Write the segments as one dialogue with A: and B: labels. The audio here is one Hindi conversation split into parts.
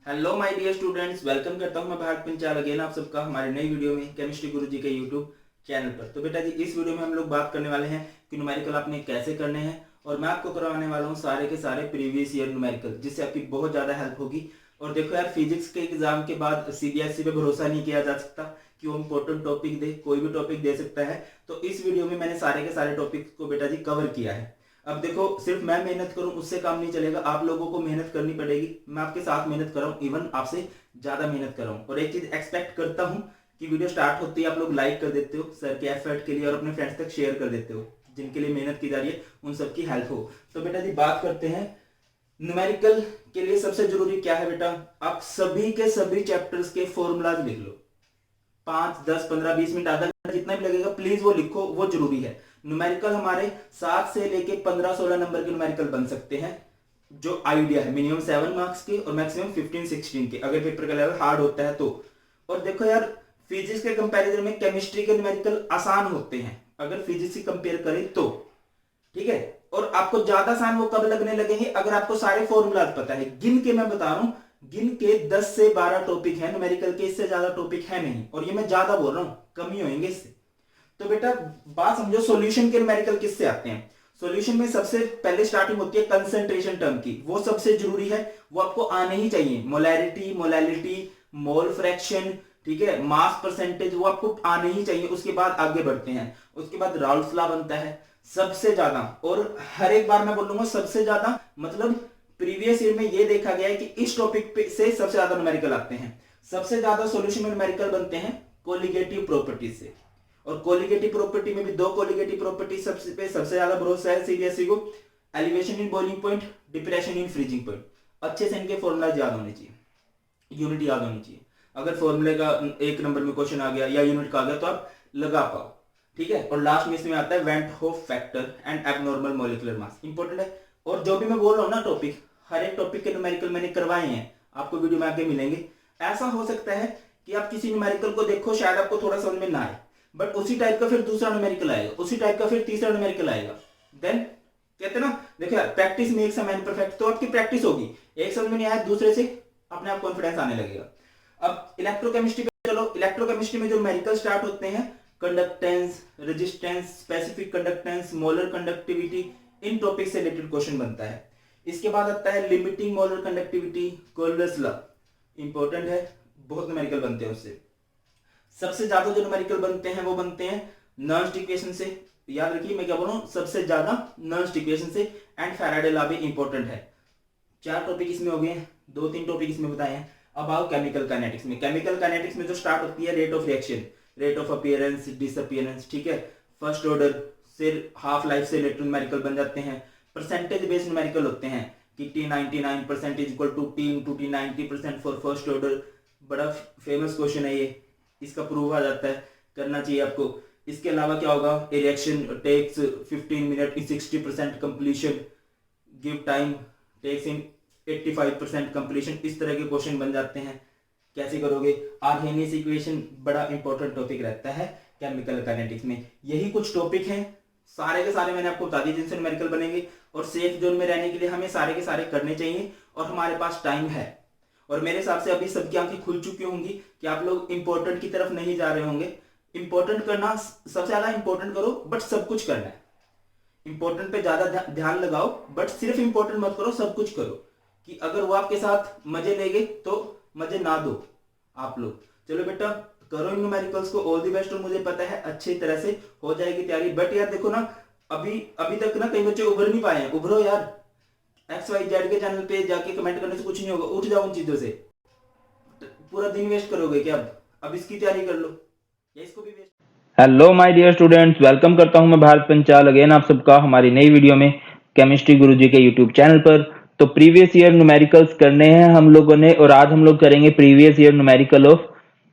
A: Hello my dear students, welcome करता हूं मैं भारत पंचाल अगेन आप सबका हमारे नई वीडियो में केमिस्ट्री गुरुजी के यूट्यूब चैनल पर। तो बेटा जी, इस वीडियो में हम लोग बात करने वाले हैं कि न्यूमेरिकल आपने कैसे करने हैं, और मैं आपको करवाने वाला हूं सारे के सारे प्रीवियस ईयर न्यूमेरिकल, जिससे आपकी बहुत ज़्यादा हेल्प होगी। और देखो यार, फिजिक्स के एग्जाम के बाद सीबीएसई पे भरोसा नहीं किया जा सकता कि वो इंपॉर्टेंट टॉपिक दे, कोई भी टॉपिक दे सकता है। तो इस वीडियो में मैंने सारे के सारे टॉपिक को बेटा जी कवर किया है। अब देखो, सिर्फ मैं मेहनत करूं उससे काम नहीं चलेगा, आप लोगों को मेहनत करनी पड़ेगी। मैं आपके साथ मेहनत कर रहा हूं, इवन आपसे ज्यादा मेहनत कर रहा हूं। और एक चीज एक्सपेक्ट करता हूं कि वीडियो स्टार्ट होते ही आप लोग लाइक कर देते हो सर के एफर्ट के लिए, और अपने फ्रेंड्स तक शेयर कर देते हो जिनके लिए मेहनत की जा रही है, उन सबकी हेल्प हो। तो बेटा जी, बात करते हैं न्यूमेरिकल के लिए सबसे जरूरी क्या है। बेटा, आप सभी के सभी चैप्टर्स के फॉर्मूलाज लिख लो। 5, 10, 15, 20 मिनट, आधा घंटा जितना भी लगेगा, प्लीज वो लिखो, वो जरूरी है। न्यूमेरिकल हमारे 7 से लेके 15-16 नंबर के न्यूमेरिकल बन सकते हैं, जो आइडिया है। मिनिमम 7 मार्क्स के और मैक्सिमम 15-16 के, अगर पेपर का लेवल हार्ड होता है तो। और देखो यार, फिजिक्स के कंपैरिजन में केमिस्ट्री के न्यूमेरिकल आसान होते हैं अगर फिजिक्स से कंपेयर करें तो, ठीक है। और आपको ज्यादा आसान वो कब लगने लगेंगे, अगर आपको सारे फॉर्मूलाज पता है। गिन के मैं बता रहा हूं, गिन के 10 से 12 टॉपिक है न्यूमेरिकल के, इससे ज्यादा टॉपिक है नहीं। और ये मैं ज्यादा बोल रहा हूं, कम ही होंगे इससे। तो बेटा बात समझो, सॉल्यूशन के न्यूमेरिकल किससे आते हैं। सॉल्यूशन में सबसे पहले स्टार्टिंग होती है कंसंट्रेशन टर्म की, वो सबसे जरूरी है, वो आपको आने ही चाहिए। मोलैरिटी, मोलैलिटी, मोल फ्रैक्शन, ठीक है, मास परसेंटेज, वो आपको आने ही चाहिए। उसके बाद आगे बढ़ते हैं, उसके बाद राउल्फ लॉ बनता है सबसे ज्यादा। और हर एक बार मैं बोलूंगा सबसे ज्यादा, मतलब प्रीवियस ईयर में ये देखा गया है कि इस टॉपिक पे से सबसे ज्यादा न्यूमेरिकल आते हैं। सबसे ज्यादा सॉल्यूशन में न्यूमेरिकल बनते हैं कोलिगेटिव प्रॉपर्टी से। और कोलिगेटिव प्रॉपर्टी में भी दो कोलिगेटिव प्रॉपर्टी सबसे ज्यादा भरोसा है सीबीएसई को। Elevation in boiling point, depression in freezing point. अच्छे से इनके फॉर्मूला याद होने चाहिए, यूनिट याद होनी चाहिए। अगर फॉर्मूले का 1 नंबर में क्वेश्चन आ गया या यूनिट का आ गया तो आप लगा पाओ, ठीक है। और लास्ट में इसमें आता है went Hoff factor and abnormal molecular mass, important है। और जो भी मैं बोल रहा हूं ना टॉपिक, हर एक टॉपिक के न्यूमेरिकल मैंने करवाए हैं, आपको वीडियो में आगे मिलेंगे। ऐसा हो सकता है कि आप किसी न्यूमेरिकल को देखो, शायद आपको थोड़ा समझ में ना आए, बट उसी टाइप का फिर दूसरा न्यूमेरिकल आएगा, उसी टाइप का फिर तीसरा न्यूमेरिकल आएगा। देन कहते हैं ना, देखो यार, practice makes a man perfect. तो आपकी प्रैक्टिस होगी, एक समझ में नहीं आया, दूसरे से अपने आप कॉन्फिडेंस आने लगेगा। अब इलेक्ट्रोकेमिस्ट्री पे चलो। इलेक्ट्रोकेमिस्ट्री में जो न्यूमेरिकल स्टार्ट होते हैं, conductance, resistance, specific conductance, molar conductivity, इन टॉपिक से रिलेटेड क्वेश्चन बनता है। इसके बाद आता है limiting molar conductivity, Kohlrausch's law, important है, बहुत न्यूमेरिकल बनते हैं उससे। सबसे ज्यादा जो न्यूमेरिकल बनते हैं वो बनते हैं नर्न्स इक्वेशन से। याद रखिए मैं क्या बोल रहा हूं, सबसे ज्यादा नर्न्स इक्वेशन से। एंड फैराडे लॉ भी इंपॉर्टेंट है। 4 टॉपिक इसमें हो गए हैं, 2-3 टॉपिक इसमें बताए हैं। अब आओ केमिकल काइनेटिक्स में। केमिकल काइनेटिक्स में जो स्टार्ट होती है rate of reaction, rate of appearance, disappearance, ठीक है। फर्स्ट ऑर्डर से हाफ लाइफ से रिलेटेड न्यूमेरिकल बन जाते हैं। परसेंटेज बेस्ड न्यूमेरिकल होते हैं कि T99% is equal to T into T 90% for first order. बड़ा फेमस क्वेश्चन है ये, इसका प्रूफ आ जाता है, करना चाहिए आपको। इसके अलावा क्या होगा, a reaction takes 15 minute in 60% completion, give time takes in 85% completion. इस तरह के क्वेश्चन बन जाते हैं। कैसे करोगे, आर्हेनियस इक्वेशन बड़ा इंपॉर्टेंट टॉपिक रहता है केमिकल काइनेटिक्स में। यही कुछ टॉपिक हैं, सारे के सारे मैंने आपको बता दिए जिनसे न्यूमेरिकल बनेंगे। और सेफ जोन में रहने के लिए हमें सारे के सारे करने चाहिए, और हमारे पास टाइम है। और मेरे हिसाब से अभी सबकी आंखें खुल चुकी होंगी कि आप लोग इंपॉर्टेंट की तरफ नहीं जा रहे होंगे। इंपॉर्टेंट करना, सबसे ज्यादा इंपॉर्टेंट करो, बट सब कुछ करना है। इंपॉर्टेंट पे ज्यादा ध्यान लगाओ, बट सिर्फ इंपॉर्टेंट मत करो, सब कुछ करो। कि अगर वो आपके साथ मजे लेंगे तो मजे ना दो आप लोग। चलो बेटा, करो इन न्यूमेरिकल्स को, ऑल द बेस्ट। और मुझे पता है अच्छी तरह से हो जाएगी तैयारी। बट यार देखो ना, अभी तक ना कई बच्चे उभर नहीं पाए हैं। उभरो यार, XYZ के चैनल पे जाके कमेंट करने से कुछ नहीं होगा, उठ जाओ उन चीजों से। पूरा दिन वेस्ट करोगे क्या? अब इसकी तैयारी कर लो या इसको भी waste.
B: Hello my dear students, welcome करता हूं मैं भारत पंचाल अगेन आप सबका हमारी नई वीडियो में केमिस्ट्री गुरुजी के यूट्यूब चैनल पर। तो प्रीवियस ईयर न्यूमेरिकल्स करने हैं हम लोगों ने, और आज हम लोग करेंगे previous year numerical of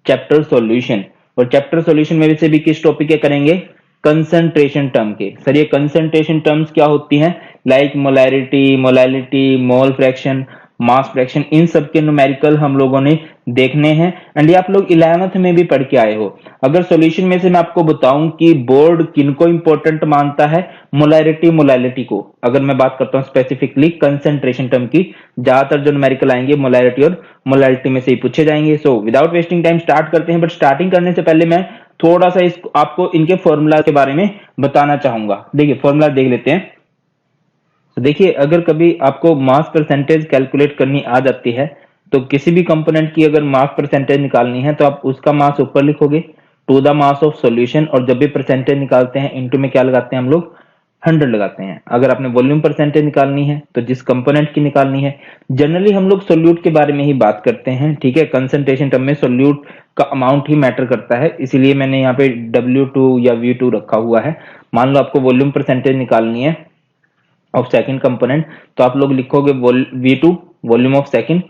B: chapter solution. और चैप्टर सॉल्यूशन में से भी किस टॉपिक के करेंगे, कंसंट्रेशन टर्म के। सर ये कंसंट्रेशन टर्म्स क्या होती हैं, like molarity, molality, mole fraction, mass fraction, इन सब के न्यूमेरिकल हम लोगों ने देखने हैं एंड ये आप लोग 11th में भी पढ़ के आए हो। अगर सॉल्यूशन में से मैं आपको बताऊं कि बोर्ड किनको इंपॉर्टेंट मानता है, मोलैरिटी मोलैलिटी को। अगर मैं बात करता हूं स्पेसिफिकली कंसंट्रेशन टर्म की, ज्यादातर जो न्यूमेरिकल आएंगे मोलैरिटी और मोलैलिटी में से ही पूछे जाएंगे। So without wasting time start करते हैं, बट स्टार्टिंग करने से पहले मैं थोड़ा सा आपको इनके फॉर्मूला के बारे में बताना चाहूंगा। देखिए फॉर्मूला देख लेते हैं। तो देखिए अगर कभी आपको मास परसेंटेज कैलकुलेट करनी आ जाती है, तो किसी भी कंपोनेंट की अगर मास परसेंटेज निकालनी है तो आप उसका मास ऊपर लिखोगे to the mass of solution, और जब भी परसेंटेज निकालते हैं इनटू में क्या लगाते हैं हम लोग, 100 लगाते हैं। अगर आपने वॉल्यूम परसेंटेज निकालनी है तो जिस कंपोनेंट की निकालनी है, जनरली हम लोग सोल्यूट के बारे में ही बात करते हैं, ठीक है। कंसंट्रेशन टर्म में सोल्यूट का अमाउंट ही मैटर करता है, इसीलिए मैंने यहाँ पे W2 या V2 रखा हुआ है। मान लो आपको वॉल्यूम परसेंटेज निकालनी है ऑफ सेकंड कंपोनेंट, तो आप लोग लिखोगे V2 volume of second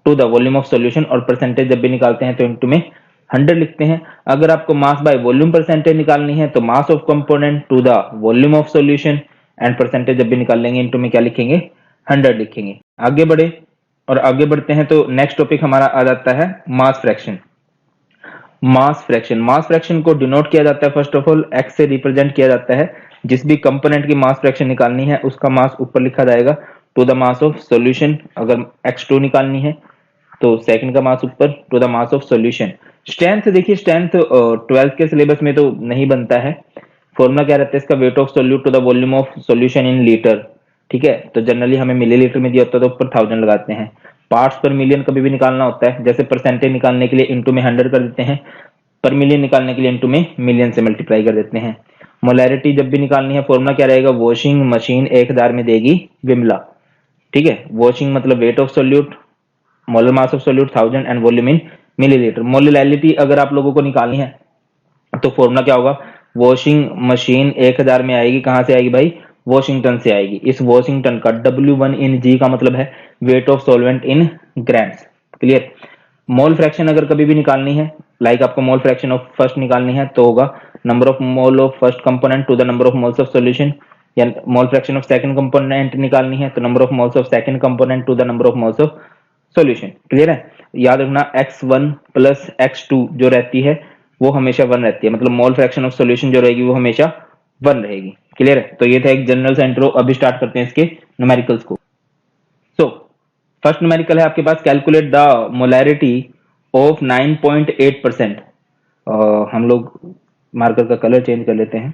B: to the volume of solution, और परसेंटेज जब भी निकालते हैं तो इनटू में 100 लिखते हैं। अगर आपको मास बाय वॉल्यूम परसेंटेज निकालनी है तो mass of component to the volume of solution, and percentage जब भी निकालेंगे इनटू में क्या लिखेंगे, 100 लिखेंगे। आगे बढ़े और आगे बढ़ते हैं तो नेक्स्ट टॉपिक हमारा आ जाता है मास फ्रैक्शन। मास फ्रैक्शन को डिनोट किया जाता है फर्स्ट ऑफ ऑल एक्स से रिप्रेजेंट किया जाता है। जिस भी कंपोनेंट की मास फ्रैक्शन निकालनी है उसका मास ऊपर लिखा जाएगा to the mass of solution. अगर x2 निकालनी है तो सेकंड का मास ऊपर to the mass of solution. Strength देखिए, स्ट्रेंथ 12th के सिलेबस में तो नहीं बनता है। फॉर्मूला क्या रहता है इसका, weight of solute to the volume of solution in litre, ठीक है। तो जनरली हमें मिलीलीटर में दिया होता है तो ऊपर 1000 लगाते हैं। पार्ट्स पर मिलियन कभी भी निकालना होता है, जैसे परसेंटेज निकालने के लिए इनटू में 100 कर देते हैं, पर मिलियन निकालने के लिए इनटू में मिलियन से मल्टीप्लाई कर देते हैं। मोलैरिटी जब भी निकालनी है फॉर्मूला क्या रहेगा, वॉशिंग मशीन 1000 में देगी विमला, ठीक है। वॉशिंग मतलब wait of solute, molar mass of solute 1000 and volume in millilitre. Molality अगर आप लोगों को निकालनी है तो फॉर्मूला क्या होगा, वॉशिंग मशीन 1000 में आएगी, कहां से आएगी भाई, वॉशिंगटन से आएगी। इस वॉशिंगटन का W1 इन G का मतलब है wait of solvent in grams, clear. Mole fraction अगर कभी भी निकालनी है, लाइक आपको मोल फ्रैक्शन ऑफ फर्स्ट निकालनी है तो होगा number of mole of first component to the number of moles of solution, या mole fraction of second component निकालनी है तो number of moles of second component to the number of moles of solution, clear है। याद रखना x1 प्लस x2 जो रहती है वो हमेशा 1 रहती है, मतलब मोल फ्रैक्शन ऑफ सॉल्यूशन जो रहेगी वो हमेशा 1 रहेगी, क्लियर है। तो ये था एक जनरल सा इंट्रो। अभी स्टार्ट करते हैं इसके न्यूमेरिकल्स को। सो फर्स्ट न्यूमेरिकल है आपके पास, कैलकुलेट द मोलैरिटी ऑफ 9.8%। हम लोग मार्कर का कलर चेंज कर लेते हैं,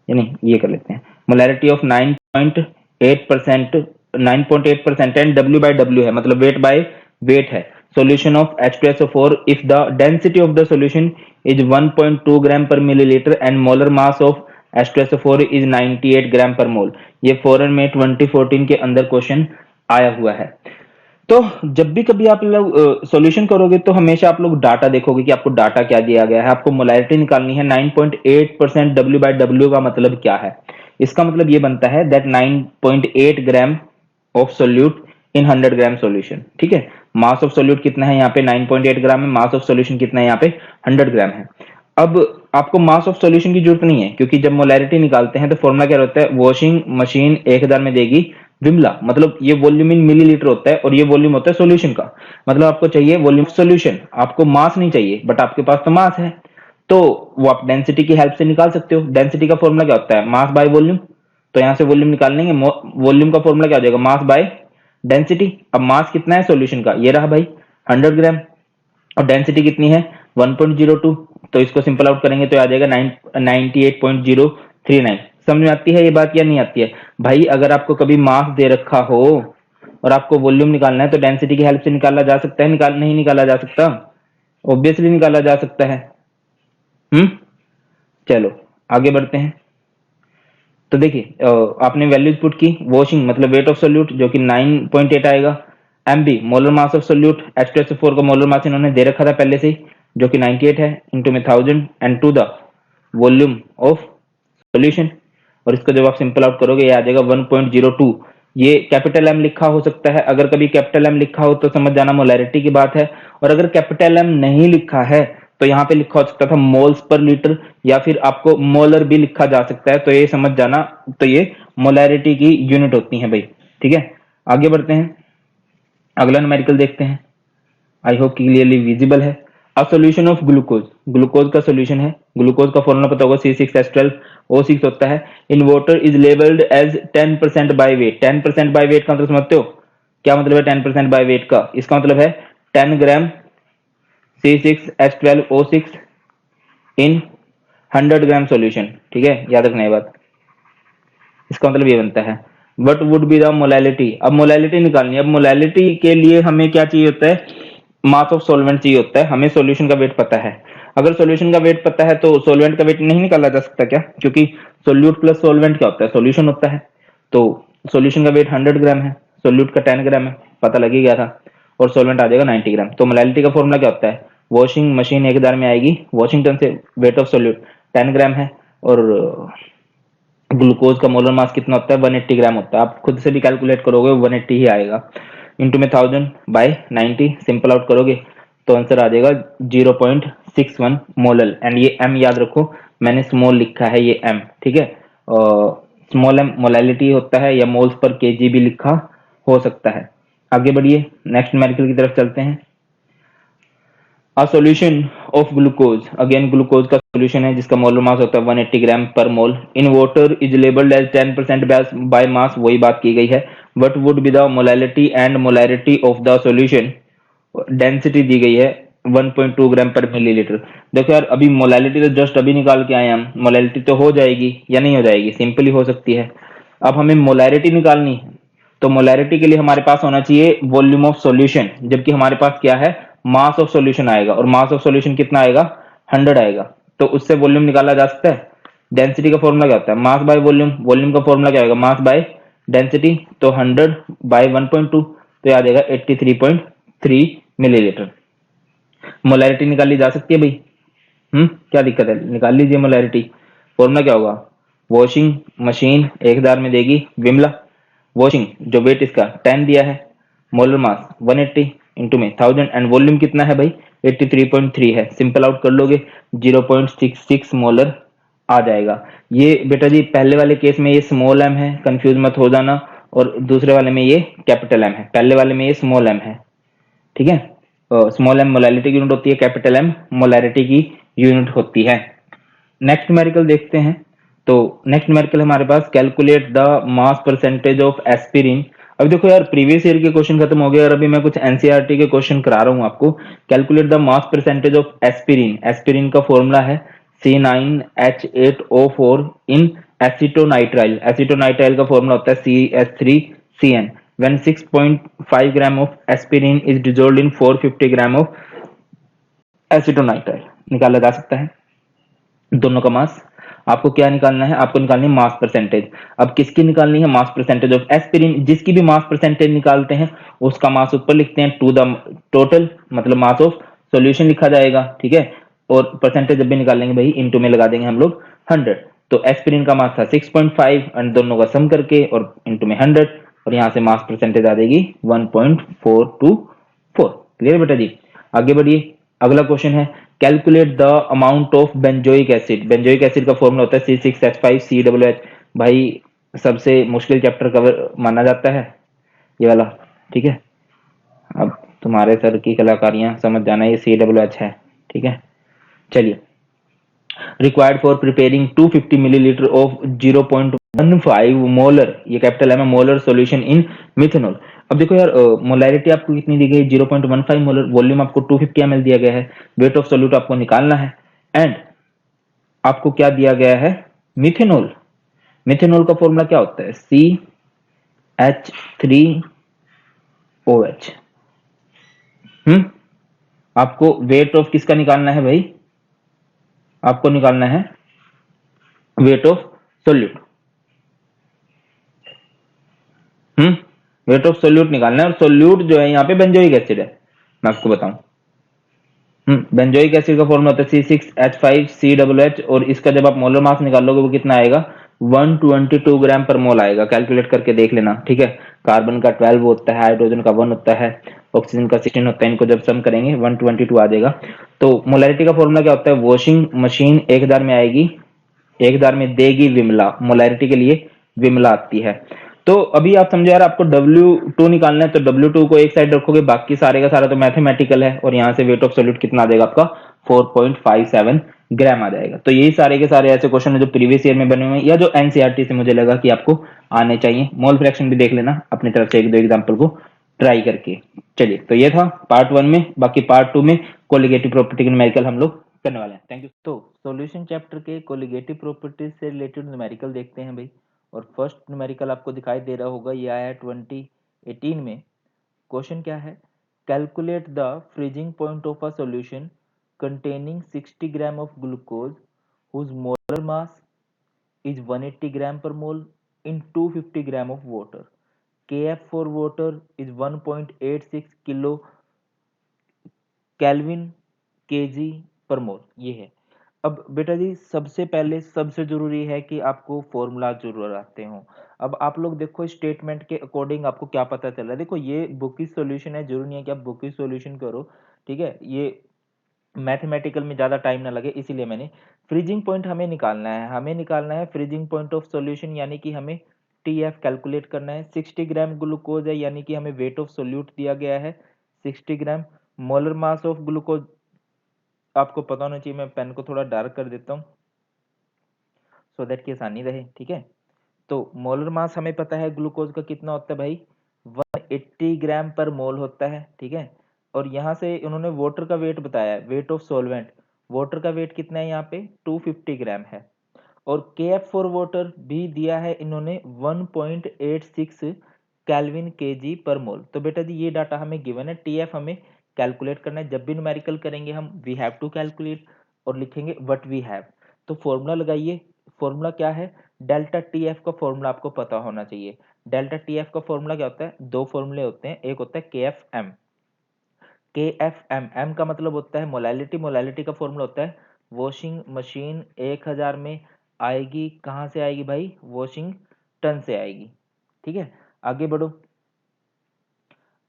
B: यानी ये कर लेते हैं। Molarity of 9.8%, 9.8% and W by W है, मतलब वेट बाय वेट है। Solution of H2SO4 if the density of the solution is 1.2 gram per millilitre and molar mass of H2SO4 is 98 gram per mole. ये फॉरेन में 2014 के अंदर क्वेश्चन आया हुआ है। तो जब भी कभी आप लोग सॉल्यूशन करोगे तो हमेशा आप लोग डाटा देखोगे कि आपको डाटा क्या दिया गया है। आपको मोलैरिटी निकालनी है 9.8%, W बाय W का मतलब क्या है, इसका मतलब ये बनता है that 9.8 gram of solute in 100 gram solution, ठीक है। मास ऑफ सोल्यूट कितना है यहाँ पे 9.8 ग्राम है, मास ऑफ सॉल्यूशन कितना है यहाँ पे 100 ग्राम है। अब आपको मास ऑफ सॉल्यूशन की जरूरत नहीं है, क्योंकि जब मोलैरिटी निकालते हैं तो फॉर्मूला क्या होता है, वॉशिंग मशीन 1000 में देगी विमला, मतलब ये वॉल्यूम इन मिलीलीटर होता है और ये वॉल्यूम होता है सॉल्यूशन का। मतलब आपको चाहिए वॉल्यूम सॉल्यूशन, आपको मास नहीं चाहिए, बट आपके पास तो मास है तो वो आप डेंसिटी की हेल्प से निकाल सकते हो। डेंसिटी का फॉर्मूला क्या होता है, मास बाय वॉल्यूम। तो यहां से वॉल्यूम निकाल लेंगे, वॉल्यूम का फॉर्मूला क्या हो जाएगा, मास बाय डेंसिटी। अब मास कितना है सॉल्यूशन का, ये रहा भाई 100 ग्राम, और डेंसिटी कितनी है 1.02। तो इसको सिंपल आउट करेंगे तो आ जाएगा 98.039। समझ में आती है ये बात या नहीं आती है भाई। अगर आपको कभी मास दे रखा हो और आपको वॉल्यूम निकालना है तो डेंसिटी की हेल्प से निकाला जा सकता है, नहीं निकाला जा सकता, ऑब्वियसली निकाला जा सकता है। चलो आगे बढ़ते हैं। तो देखिए आपने वैल्यूज पुट की, वॉशिंग मतलब वेट ऑफ सोल्यूट जो कि 9.8 आएगा, MB molar mass of solute, H2SO4 का मोलर मास इन्होंने दे रखा था पहले से जो कि 98 है, इनटू में 1000 and to the volume of solution, और इसका जब आप सिंपल आउट करोगे ये आ जाएगा 1.02। ये कैपिटल M लिखा हो सकता है, अगर कभी कैपिटल M लिखा हो तो समझ जाना मोलैरिटी की बात है, और अगर कैपिटल M नहीं लिखा है तो यहाँ पे लिखा हो सकता था मोल्स पर लीटर, या फिर आपको मोलर भी लिखा जा सकता है, तो ये समझ जाना, तो ये मोलैरिटी की यूनिट होती है भाई, ठीक है। आगे बढ़ते हैं। अगला न्यूमेरिकल देखते हैं, आई होप क्लियरली विजिबल है। A solution of glucose, glucose का सॉल्यूशन है, ग्लूकोज का फॉर्मूला पता होगा C6H12O6 होता है। In water is labelled as 10% by weight. 10% by weight का मतलब समझते हो, क्या मतलब है 10% बाय वेट का? इसका मतलब है 10 ग्राम C6H12O6 इन 100 ग्राम सॉल्यूशन, ठीक है, याद रखना ये बात। इसका मतलब ये बनता है what would be the molality. अब मोलैलिटी निकालनी है। अब मोलैलिटी के लिए हमें क्या चाहिए होता है? मास ऑफ सॉल्वेंट चाहिए होता है। हमें सॉल्यूशन का वेट पता है। अगर सॉल्यूशन का वेट पता है तो सॉल्वेंट का वेट नहीं निकाला जा सकता क्या? क्योंकि सोल्यूट प्लस सॉल्वेंट क्या होता है? सॉल्यूशन होता है। तो सॉल्यूशन का वेट 100 ग्राम है, सोल्यूट का 10 ग्राम है, पता लग ही गया था, और सॉल्वेंट आ जाएगा 90 ग्राम। तो मोलैलिटी का फॉर्मूला क्या होता है? वॉशिंग मशीन एक बार में आएगी, वॉशिंगटन से वेट ऑफ सोल्यूट 10 ग्राम है, और ग्लूकोज का मोलर मास कितना होता है? 180 ग्राम होता है। आप खुद से भी कैलकुलेट करोगे 180 ही आएगा, इंटू में 1000 बाय 90, सिंपल आउट करोगे तो आंसर आ जाएगा 0.61 मोलल। एंड ये m याद रखो, मैंने स्मॉल लिखा है, ये m, ठीक है। स्मॉल m मोलैलिटी होता है, या मोल्स पर केजी भी लिखा हो सकता है। आगे बढ़िए, नेक्स्ट न्यूमेरिकल की तरफ चलते हैं। A solution of glucose, again glucose का सॉल्यूशन है जिसका मोलर मास होता है 180 gram per mole. In water is labelled as 10% by mass, वही बात की गई है। What would be the molality and molarity of the solution? Density दी गई है 1.2 ग्राम पर मिलीलीटर। देखो यार, अभी मोलैलिटी तो जस्ट अभी निकाल के आए हम, मोलैलिटी तो हो जाएगी या नहीं हो जाएगी? सिंपली हो सकती है। अब हमें मोलैरिटी निकालनी है, तो मोलैरिटी के लिए हमारे पास होना चाहिए वॉल्यूम ऑफ सॉल्यूशन, जबकि हमारे पास क्या है? मास ऑफ सॉल्यूशन आएगा, और मास ऑफ सॉल्यूशन कितना आएगा? 100 आएगा। तो उससे वॉल्यूम निकाला जा सकता है। डेंसिटी का फॉर्मूला क्या होता है? Mass by volume. वॉल्यूम का फॉर्मूला क्या होगा? Mass by density. तो 100 बाय 1.2, तो याद आएगा 83.3 मिलीलीटर। मोलैरिटी निकाली जा सकती है भाई, क्या दिक्कत है? निकाल लीजिए मोलैरिटी। फॉर्मूला क्या होगा? वॉशिंग मशीन एक दार में देगी विमला, वॉशिंग जो वेट इसका 10 दिया है, मोलर मास 180 इंटू में 1000, एंड वॉल्यूम कितना है भाई? 83.3 है। सिंपल आउट कर लोगे 0.66 मोलर आ जाएगा। ये बेटा जी पहले वाले केस में ये स्मॉल एम है, कंफ्यूज मत हो जाना, और दूसरे वाले में ये कैपिटल एम है। पहले वाले में ये स्मॉल एम है, ठीक है। स्मॉल एम मोलैलिटी की यूनिट होती है, कैपिटल एम मोलैरिटी की यूनिट होती है। नेक्स्ट न्यूमेरिकल देखते हैं। तो नेक्स्ट न्यूमेरिकल हमारे पास calculate the mass percentage of aspirin. अब देखो यार, प्रीवियस ईयर के क्वेश्चन खत्म हो गए और अभी मैं कुछ एनसीईआरटी के क्वेश्चन करा रहा हूं आपको। Calculate the mass percentage of aspirin. Aspirin का फॉर्मूला है C9H8O4 इन एसिटोनाइट्राइल। एसिटोनाइट्राइल का फॉर्मूला होता है CH3CN। when 6.5 gram of aspirin is dissolved in 450 gram of एसिटोनाइट्राइल, निकाला जा सकता है। दोनों का मास आपको क्या निकालना है? आपको निकालनी है मास परसेंटेज। अब किसकी निकालनी है? मास परसेंटेज ऑफ एस्पिरिन। जिसकी भी मास परसेंटेज निकालते हैं उसका मास ऊपर लिखते हैं, टू द टोटल मतलब मास ऑफ सॉल्यूशन लिखा जाएगा, ठीक है। और परसेंटेज जब भी निकालेंगे भाई इनटू में लगा देंगे हम लोग 100। तो एस्पिरिन का मास था 6.5 एंड दोनों का सम करके और इनटू में 100, और यहां से मास परसेंटेज आ जाएगी 1.424। क्लियर बेटा जी? आगे बढ़िए, अगला क्वेश्चन है calculate the amount of benzoic acid. Benzoic acid का फॉर्मूला होता है C6H5COOH। भाई सबसे मुश्किल चैप्टर कवर माना जाता है ये वाला, ठीक है। अब तुम्हारे सर की कलाकारियां समझ जाना, ये COOH है, ठीक है। चलिए, required for preparing 250 millilitre of 0.15 molar, ये कैपिटल है, मोलर सॉल्यूशन इन मिथेनॉल। अब देखो यार, मोलैरिटी आपको कितनी दी गई? 0.15 मोलर। वॉल्यूम आपको 250 ml दिया गया है। वेट ऑफ सॉल्यूट आपको निकालना है, एंड आपको क्या दिया गया है? मिथेनॉल। मिथेनॉल का फॉर्मूला क्या होता है? CH3OH। आपको वेट ऑफ किसका निकालना है भाई? आपको निकालना है wait of solute. Weight of solute निकालना है, और सोल्यूट जो है यहाँ पे बेंजोइक एसिड है, मैं आपको बताऊं। बेंजोइक एसिड का फॉर्मूला होता है C6H5COOH, और इसका जब आप मोलर मास निकालोगे वो कितना आएगा? 122 ग्राम पर मोल आएगा। कैलकुलेट करके देख लेना, ठीक है। कार्बन का 12 होता है, हाइड्रोजन का 1 होता है, ऑक्सीजन का 16 होता है। इनको जब सम करेंगे 122 आ जाएगा। तो मोलैरिटी का फॉर्मूला क्या होता है? वॉशिंग मशीन एक दार में आएगी, एक दार में देगी विमला। मोलैरिटी के लिए विमला आती है। तो अभी आप समझो यार, आपको W2 निकालना है, तो W2 को एक साइड रखोगे, बाकी सारे का सारा तो मैथमेटिकल है, और यहाँ से वेट ऑफ सोल्यूट कितना आ जाएगा आपका 4.57 ग्राम आ जाएगा। तो यही सारे के सारे ऐसे क्वेश्चन है जो प्रीवियस ईयर में बने हुए हैं, या जो एनसीईआरटी से मुझे लगा कि आपको आने चाहिए। मोल फ्रैक्शन भी देख लेना अपनी तरफ से एक दो एग्जाम्पल को ट्राई करके। चलिए, तो ये था पार्ट 1 में। बाकी पार्ट 2 में कोलिगेटिव प्रॉपर्टी के न्यूमेरिकल हम लोग करने वाले हैं। Thank you. तो सॉल्यूशन चैप्टर के कोलिगेटिव प्रॉपर्टीज से रिलेटेड न्यूमेरिकल देखते हैं भाई। और फर्स्ट न्यूमेरिकल आपको दिखाई दे रहा होगा, ये आया है 2018 में। क्वेश्चन क्या है? Calculate the freezing point of a solution containing 60 gram of glucose whose molar mass is 180 gram per mole in 250 gram of water. Kf for water is 1.86 kilo kelvin KG पर मोल। ये है। अब बेटा जी, सबसे पहले सबसे जरूरी है कि आपको फॉर्मूला जरूर आते हो। अब आप लोग देखो स्टेटमेंट के अकॉर्डिंग आपको क्या पता चल रहा है। देखो, ये बुकी सॉल्यूशन है, जरूरी नहीं है कि आप बुकी सॉल्यूशन करो, ठीक है। ये मैथमेटिकल में ज़्यादा टाइम ना लगे, इसीलिए मैंने फ्रीजिंग पॉइंट हमें निकालना है। हमें निकालना है फ्रीजिंग पॉइंट ऑफ सॉल्यूशन, यानी कि हमें TF कैलकुलेट करना है। 60 ग्राम ग्लूकोज है, यानी कि हमें वेट ऑफ सोल्यूट दिया गया है 60 ग्राम। मोलर मास ऑफ ग्लूकोज आपको पता होना चाहिए। मैं पेन को थोड़ा डार्क कर देता हूँ सो दैट की आसानी रहे, ठीक है। तो मोलर मास हमें पता है ग्लूकोज का कितना होता है भाई, 180 ग्राम पर मोल होता है, ठीक है। और यहाँ से उन्होंने वाटर का वेट बताया है, वेट ऑफ सॉल्वेंट। वाटर का वेट कितना है यहाँ पे, 250 ग्राम है। और KF फॉर वाटर भी दिया है इन्होंने 1.86 केल्विन केजी पर मोल। तो बेटा जी, ये डाटा हमें गिवन है। TF हमें कैलकुलेट करना है। जब भी न्यूमेरिकल करेंगे हम वी हैव टू कैलकुलेट और लिखेंगे व्हाट वी हैव। तो फॉर्मूला लगाइए। फॉर्मूला क्या है? डेल्टा TF का फॉर्मूला आपको पता होना चाहिए। डेल्टा TF का फॉर्मूला क्या होता है? दो फॉर्मूले होते हैं, एक होता है KFM। KFM, M का मतलब होता है मोलैलिटी। मोलैलिटी का फॉर्मूला होता है वॉशिंग मशीन 1000 में आएगी, कहाँ से आएगी भाई, वॉशिंग टन से आएगी, ठीक है। आगे बढ़ो,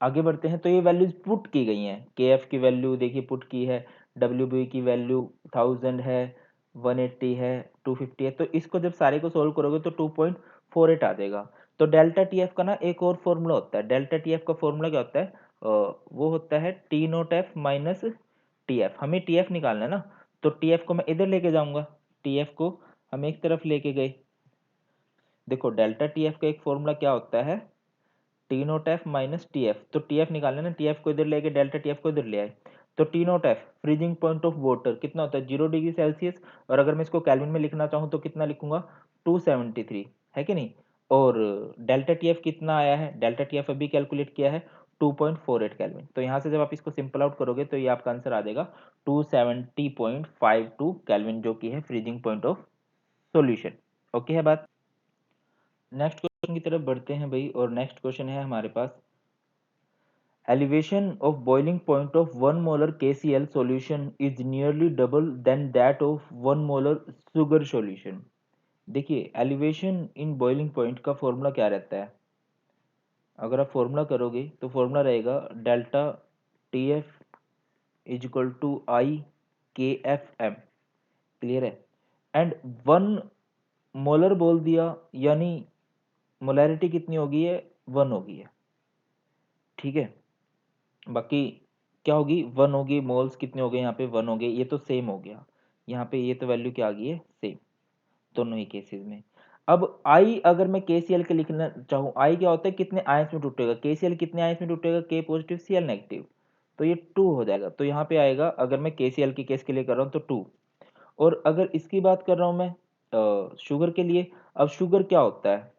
B: आगे बढ़ते हैं। तो ये वैल्यूज पुट की गई हैं। KF की वैल्यू देखिए पुट की है, WB की वैल्यू 1000 है, 180 है, 250 है। तो इसको जब सारे को सोल्व करोगे तो 2.48 आ जाएगा। तो डेल्टा TF का ना एक और फॉर्मूला होता है। डेल्टा TF का फॉर्मूला क्या होता है? वो होता है T0F माइनस TF। हमें TF निकालना है ना, तो TF को मैं इधर लेके जाऊंगा। TF को हम एक तरफ लेके गए। देखो, डेल्टा TF का एक फॉर्मूला क्या होता है, T0F माइनस TF। तो TF निकालना है ना, TF को इधर लेके डेल्टा TF को इधर ले आए। तो T0F freezing point of water कितना होता है, 0 डिग्री सेल्सियस। और अगर मैं इसको केल्विन में लिखना चाहूँ तो कितना लिखूंगा, 273, है कि नहीं। और डेल्टा TF कितना आया है, डेल्टा TF अभी कैलकुलेट किया है 2.48 केल्विन। तो यहाँ से जब आप इसको सिंपल आउट करोगे तो ये आपका आंसर आ जाएगा 270.52 केल्विन, जो कि है freezing point of solution. Okay है बात। नेक्स्ट क्वेश्चन की तरफ बढ़ते हैं भाई। और नेक्स्ट क्वेश्चन है हमारे पास, elevation of boiling point of 1 molar KCl solution is nearly double than that of 1 molar sugar solution। देखिए, एलिवेशन इन बॉइलिंग पॉइंट का फॉर्मूला क्या रहता है? अगर आप फॉर्मूला करोगे तो फॉर्मूला रहेगा delta TF is equal to IKFM। Clear है। एंड 1 मोलर बोल दिया, यानी मोलैरिटी कितनी होगी है, 1 होगी है, ठीक है। बाकी क्या होगी, 1 होगी। मोल्स कितने हो गए यहाँ पे, 1 हो गए। ये तो सेम हो गया, यहाँ पे ये तो वैल्यू क्या आ गई है, सेम, दोनों ही केसेस में। अब आई अगर मैं KCl के लिखना चाहूँ, आई क्या होता है, कितने आयंस में टूटेगा, KCl कितने आयंस में टूटेगा, K पॉजिटिव Cl नेगेटिव। तो ये 2 हो जाएगा। तो यहाँ पे आएगा, अगर मैं KCl के केस के लिए कर रहा हूँ तो 2। और अगर इसकी बात कर रहा हूँ मैं शुगर के लिए, अब शुगर क्या होता है,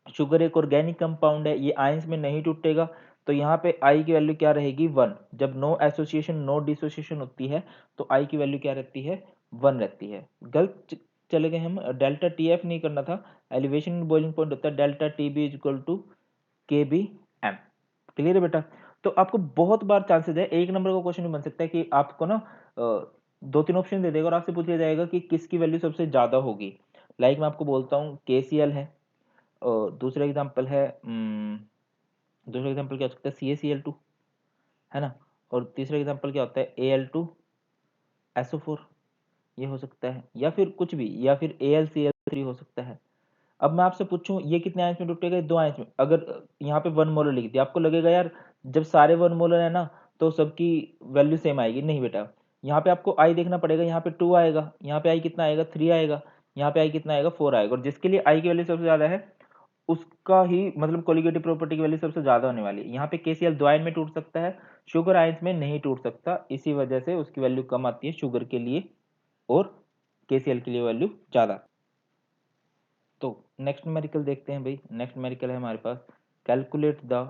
B: शुगर एक ऑर्गेनिक कंपाउंड है, ये आयंस में नहीं टूटेगा। तो यहाँ पे आई की वैल्यू क्या रहेगी, 1। जब नो एसोसिएशन नो डिसोसिएशन होती है तो आई की वैल्यू क्या रहती है, 1 रहती है। गलत चले गए हम, डेल्टा TF नहीं करना था। एलिवेशन बॉइलिंग पॉइंट होता है delta TB is equal to KBM। Clear है बेटा। तो आपको बहुत बार चांसेस है, एक नंबर का क्वेश्चन भी बन सकता है कि आपको ना 2-3 ऑप्शन दे देगा और आपसे पूछ लिया जाएगा कि किसकी वैल्यू सबसे ज्यादा होगी। लाइक मैं आपको बोलता हूँ KCl है, और दूसरा एग्जांपल है दूसरा एग्जांपल क्या हो सकता है, CaCl2, है ना। और तीसरा एग्जांपल क्या होता है, Al2SO4, ये हो सकता है। या फिर कुछ भी, या फिर AlCl3 हो सकता है। अब मैं आपसे पूछूं ये कितने आयंस में टूटेगा, 2 आयंस में। अगर यहाँ पे 1 मोलर लिख दिया, आपको लगेगा यार जब सारे 1 मोलर है ना तो सबकी वैल्यू सेम आएगी। नहीं बेटा, यहाँ पे आपको आई देखना पड़ेगा। यहाँ पे 2 आएगा, यहाँ पे आई कितना आएगा, 3 आएगा, यहाँ पे आई कितना आएगा, 4 आएगा। और जिसके लिए आई की वैल्यू सबसे ज्यादा है उसका ही मतलब कोलिगेटिव प्रॉपर्टी की वैल्यू सबसे ज्यादा होने वाली है। यहाँ पे KCl 2 आयन में टूट सकता है, शुगर आयंस में नहीं टूट सकता, इसी वजह से उसकी वैल्यू कम आती है शुगर के लिए और KCl के लिए वैल्यू ज्यादा। तो नेक्स्ट न्यूमेरिकल देखते हैं भाई। नेक्स्ट न्यूमेरिकल है हमारे पास calculate the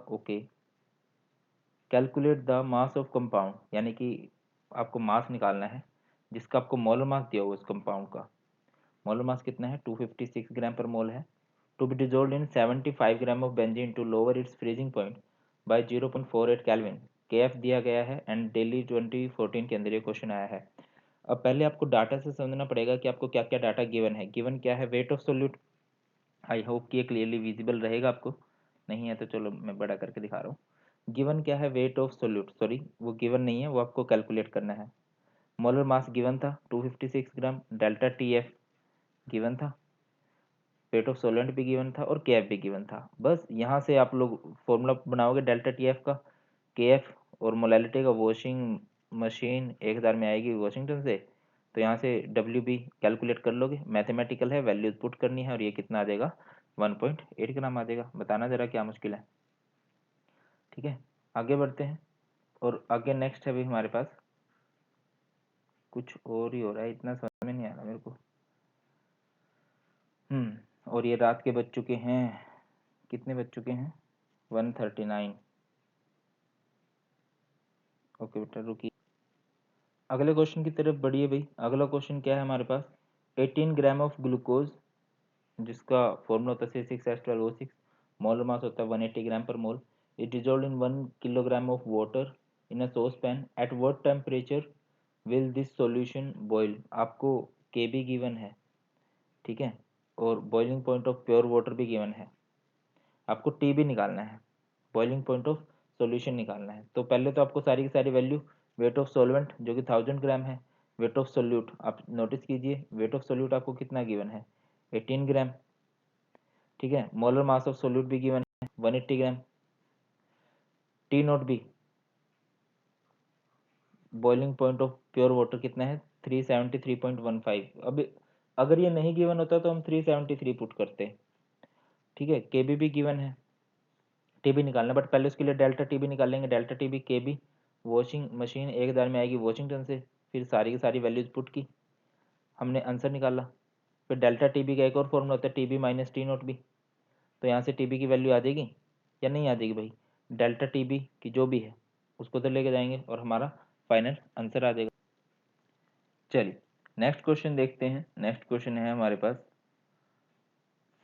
B: calculate the mass of compound, यानी कि आपको मास निकालना है जिसका आपको मोलर मास दिया हुआ उस कंपाउंड का। मोलर मास कितना है, 256 ग्राम पर मोल है। To be dissolve in 75 gram of benzene to lower its freezing point by 0.48 kelvin. KF दिया गया है एंड दिल्ली 2014 के अंदर ये क्वेश्चन आया है। अब पहले आपको डाटा से समझना पड़ेगा कि आपको क्या क्या डाटा गिवन है। गिवन क्या है, wait of solute. I hope कि ये क्लियरली विजिबल रहेगा आपको, नहीं है तो चलो मैं बड़ा करके दिखा रहा हूँ। गिवन क्या है, वेट ऑफ सोल्यूट, सॉरी वो गिवन नहीं है, वो आपको कैलकुलेट करना है। मोलर मास गिवन था 256 ग्राम, डेल्टा TF गिवन था, वेट ऑफ सोलेंट भी गिवन था और KF भी गिवन था। बस यहाँ से आप लोग फॉर्मूला बनाओगे डेल्टा TF का, KF और मोलैलिटी का वॉशिंग मशीन 1000 में आएगी वॉशिंगटन से, तो यहाँ से WB कैलकुलेट कर लोगे। मैथमेटिकल है, वैल्यूज पुट करनी है और ये कितना आ जाएगा 1.8 ग्राम आ जाएगा। बताना जरा क्या मुश्किल है। ठीक है, आगे बढ़ते हैं। और आगे नेक्स्ट है भाई हमारे पास कुछ और ही हो रहा है, इतना समझ में नहीं आ रहा मेरे को। और ये रात के बज चुके हैं, कितने बज चुके हैं, 1:39। ओके बेटा रुकिए, अगले क्वेश्चन की तरफ बढ़िए भाई। अगला क्वेश्चन क्या है हमारे पास, 18 ग्राम ऑफ ग्लूकोज जिसका फॉर्मूला होता है C6H12O6, मोलर मास होता है 180 gram per mole, it dissolve in 1 kilogram of water in a sauce pan, at what temperature will this solution boil. आपको KB गिवन है, ठीक है, और boiling point of pure water भी गिवन है। आपको TB निकालना है, बॉइलिंग पॉइंट ऑफ सॉल्यूशन निकालना है। तो पहले तो आपको सारी की सारी वैल्यू, वेट ऑफ सॉल्वेंट जो कि 1000 ग्राम है, वेट ऑफ सोल्यूट आप नोटिस कीजिए, वेट ऑफ सोल्यूट आपको कितना गिवन है, 18 ग्राम। ठीक है, मोलर मास ऑफ सोल्यूट भी गिवन है 180 ग्राम। T0 भी, boiling point of pure water कितना है 373.15। अब अगर ये नहीं गिवन होता तो हम 373 पुट करते। ठीक है, KB भी गिवन है, TB निकालना, बट पहले उसके लिए डेल्टा TB निकालेंगे। Delta TB KB washing machine 1000 में आएगी वॉशिंगटन से, फिर सारी की सारी वैल्यूज पुट की, हमने आंसर निकाला। फिर डेल्टा TB का एक और फॉर्मूला होता है TB माइनस T0 भी, तो यहाँ से TB की वैल्यू आ जाएगी या नहीं आ जाएगी भाई, डेल्टा TB की जो भी है उसको तो लेके जाएंगे और हमारा फाइनल आंसर आ जाएगा। चलिए नेक्स्ट क्वेश्चन देखते हैं। नेक्स्ट क्वेश्चन है हमारे पास,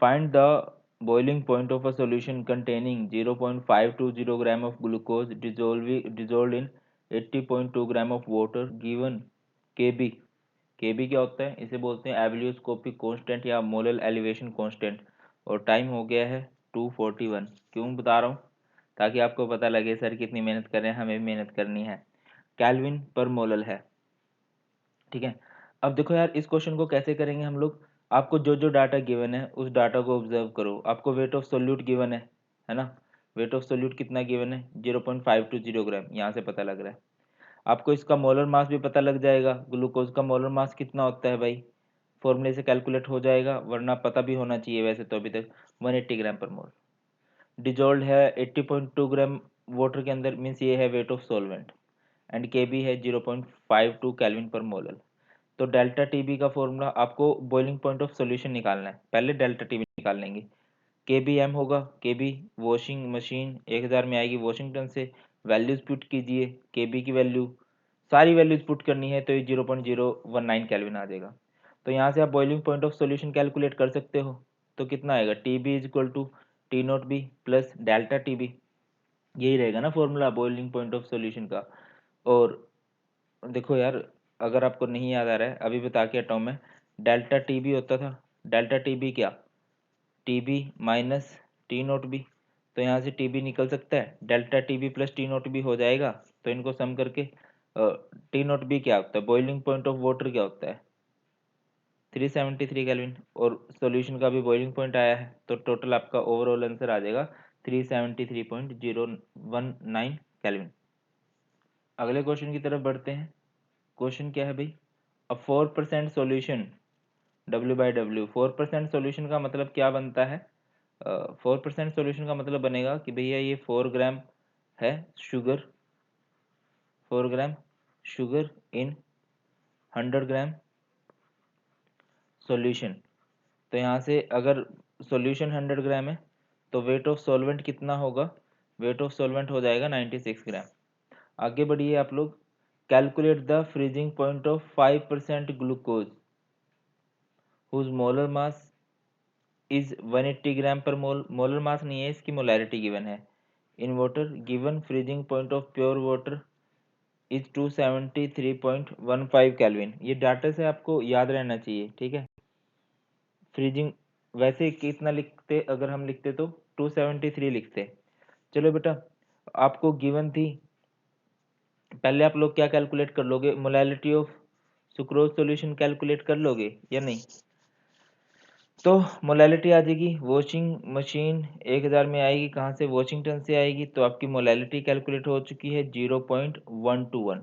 B: find the boiling point of a solution containing 0.520 gram of glucose dissolved in 80.2 gram of water given KB। KB क्या होता है, इसे बोलते हैं एब्लियोस्कोपिक कांस्टेंट या मोलर एलिवेशन कांस्टेंट, और टाइम हो गया है 2:41। क्यों बता रहा हूँ, ताकि आपको पता लगे सर कितनी मेहनत कर रहे हैं, हमें भी मेहनत करनी है। केल्विन पर मोलर है, ठीक है। अब देखो यार इस क्वेश्चन को कैसे करेंगे हम लोग, आपको जो जो डाटा गिवन है उस डाटा को ऑब्जर्व करो। आपको वेट ऑफ सोल्यूट गिवन है ना, वेट ऑफ सोल्यूट कितना गिवन है 0.520 ग्राम, यहाँ से पता लग रहा है। आपको इसका मोलर मास भी पता लग जाएगा, ग्लूकोज का मोलर मास कितना होता है भाई, फॉर्मूले से कैलकुलेट हो जाएगा, वरना पता भी होना चाहिए वैसे तो अभी तक, 180 ग्राम पर मोल। डिजोल्व है 80.2 ग्राम वाटर के अंदर, मीन्स ये है wait of solvent, and KB है 0.52 केल्विन पर मोलर। तो डेल्टा TB का फॉर्मूला, आपको बॉइलिंग पॉइंट ऑफ सॉल्यूशन निकालना है, पहले डेल्टा TB निकाल लेंगे। KBM होगा, KB वॉशिंग मशीन 1000 में आएगी वॉशिंगटन से, वैल्यूज पुट कीजिए, KB की वैल्यू सारी वैल्यूज पुट करनी है तो ये 0.019 केल्विन आ जाएगा। तो यहाँ से आप boiling point of solution calculate कर सकते हो, तो कितना आएगा TB इज इक्वल टू T0B प्लस डेल्टा TB, यही रहेगा ना formula boiling point of solution का। और देखो यार अगर आपको नहीं याद आ रहा है अभी बता के हटाऊँ मैं, डेल्टा TB होता था, डेल्टा TB क्या, TB माइनस T0B, तो यहाँ से TB निकल सकता है, डेल्टा TB प्लस T0B हो जाएगा, तो इनको सम करके T0B क्या होता है, बॉइलिंग पॉइंट ऑफ वाटर क्या होता है, 373 केल्विन, और सॉल्यूशन का भी बॉइलिंग पॉइंट आया है, तो टोटल आपका ओवरऑल आंसर आ जाएगा 373.019 केल्विन। अगले क्वेश्चन की तरफ बढ़ते हैं। क्वेश्चन क्या है भाई, अ 4% सॉल्यूशन W/W। 4% सॉल्यूशन का मतलब क्या बनता है? 4% सॉल्यूशन का मतलब बनेगा कि भैया ये 4 ग्राम है sugar, 4 gram sugar in 100 gram solution. तो यहाँ से अगर सॉल्यूशन 100 ग्राम है तो वेट ऑफ सॉल्वेंट कितना होगा? वेट ऑफ सॉल्वेंट हो जाएगा 96 ग्राम। आगे बढ़िए आप लोग। Calculate the freezing point of 5% glucose whose molar mass is 180 gram per mole. Molar mass नहीं है, इसकी मोलैरिटी गिवन है। In water given freezing point of pure water is 273.15 kelvin. ये डाटा से आपको याद रहना चाहिए, ठीक है। फ्रीजिंग वैसे कितना लिखते, अगर हम लिखते तो 273 लिखते। चलो बेटा, आपको गिवन थी, पहले आप लोग क्या कैलकुलेट कर लोगे? Molality of sucrose solution calculate कर लोगे या नहीं? तो मोलैलिटी आ जाएगी, वॉशिंग मशीन 1000 में आएगी, कहाँ से? वॉशिंगटन से आएगी। तो आपकी मोलैलिटी कैलकुलेट हो चुकी है 0.121।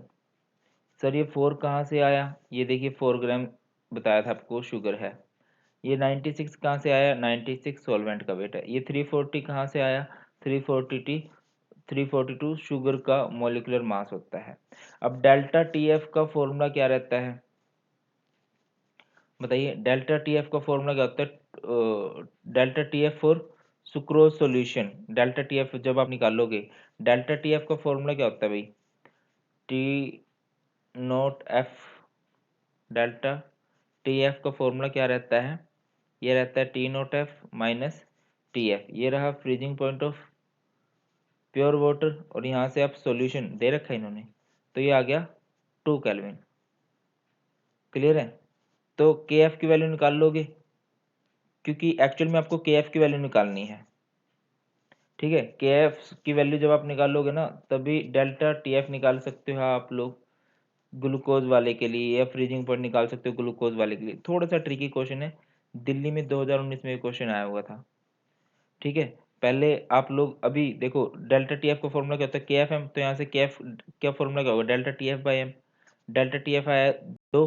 B: सर ये 4 कहाँ से आया? ये देखिए 4 ग्राम बताया था आपको शुगर है। ये 96 कहाँ से आया? 96 सॉल्वेंट का वेट है। ये 340 कहाँ से आया? 342 शुगर का मॉलिक्यूलर मास होता है। अब डेल्टा टीएफ का फॉर्मूला क्या रहता है बताइए? डेल्टा टीएफ का फॉर्मूला क्या होता है? Delta TF for sucrose solution. Delta TF जब आप निकालोगे, डेल्टा टीएफ का फॉर्मूला क्या होता है भाई? T note F. Delta TF का फॉर्मूला क्या रहता है? ये रहता है T note F minus T F. ये रहा freezing point of pure water, और यहाँ से आप सॉल्यूशन दे रखा है इन्होंने, तो ये आ गया 2 केल्विन। क्लियर है? तो के एफ की वैल्यू निकाल लोगे, क्योंकि एक्चुअल में आपको के एफ की वैल्यू निकालनी है, ठीक है। के एफ की वैल्यू जब आप निकालोगे ना, तभी डेल्टा टी एफ निकाल सकते हो आप लोग ग्लूकोज वाले के लिए, या फ्रीजिंग पॉइंट निकाल सकते हो ग्लूकोज वाले के लिए। थोड़ा सा ट्रिकी क्वेश्चन है, दिल्ली में 2019 में क्वेश्चन आया हुआ था, ठीक है। पहले आप लोग अभी देखो, डेल्टा टी एफ का फॉर्मूला क्या होता है? के एफ एम। तो यहाँ से के एफ क्या फॉर्मूला क्या होगा? Delta T F by M. Delta T F आया 2,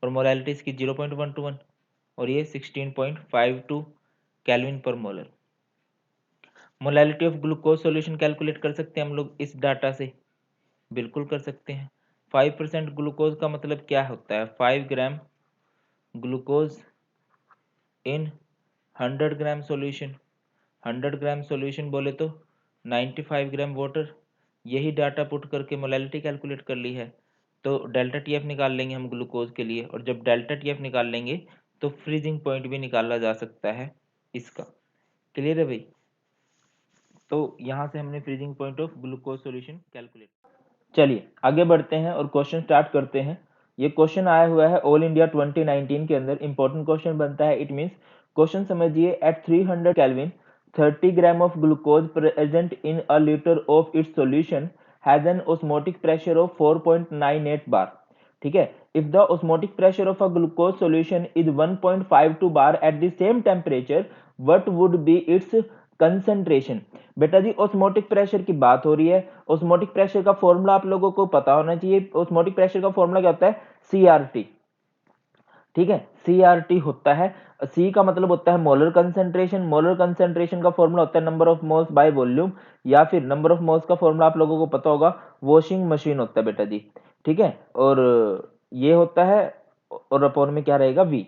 B: और मोलैलिटी इसकी 0.121, और ये 16.52 केल्विन पर molar. Molality of glucose solution calculate कर सकते हैं हम लोग इस डाटा से, बिल्कुल कर सकते हैं। 5% ग्लूकोज का मतलब क्या होता है? 5 gram glucose in 100 gram solution. 100 gram solution बोले तो 95 ग्राम वाटर। यही डाटा पुट करके मोलैलिटी कैलकुलेट कर ली है। तो डेल्टा टीएफ निकाल लेंगे हम ग्लूकोज के लिए, और जब डेल्टा टीएफ निकाल लेंगे तो फ्रीजिंग पॉइंट भी निकाला जा सकता है इसका। क्लियर है भाई? तो यहाँ से हमने freezing point of glucose solution calculate. चलिए आगे बढ़ते हैं और क्वेश्चन स्टार्ट करते हैं। ये क्वेश्चन आया हुआ है ऑल इंडिया 2019 के अंदर, इंपॉर्टेंट क्वेश्चन बनता है। इट मींस क्वेश्चन समझिए, at 300 kelvin 30 gram of glucose present in a litre of its solution has an osmotic pressure of 4.98 bar. ठीक है, if the osmotic pressure of a glucose solution is 1.52 bar at the same temperature, what would be its concentration. बेटा जी ऑस्मोटिक प्रेशर की बात हो रही है। ऑस्मोटिक प्रेशर का फॉर्मूला आप लोगों को पता होना चाहिए। ऑस्मोटिक प्रेशर का फॉर्मूला क्या होता है? सीआरटी। ठीक है, सीआरटी होता है, सी का मतलब होता है मोलर कंसेंट्रेशन। मोलर कंसेंट्रेशन का फॉर्मूला होता है number of moles by volume, या फिर नंबर ऑफ मोल्स का फॉर्मूला आप लोगों को पता होगा, वॉशिंग मशीन होता है बेटा जी। ठीक है, और ये होता है, और अपॉन में क्या रहेगा? वी।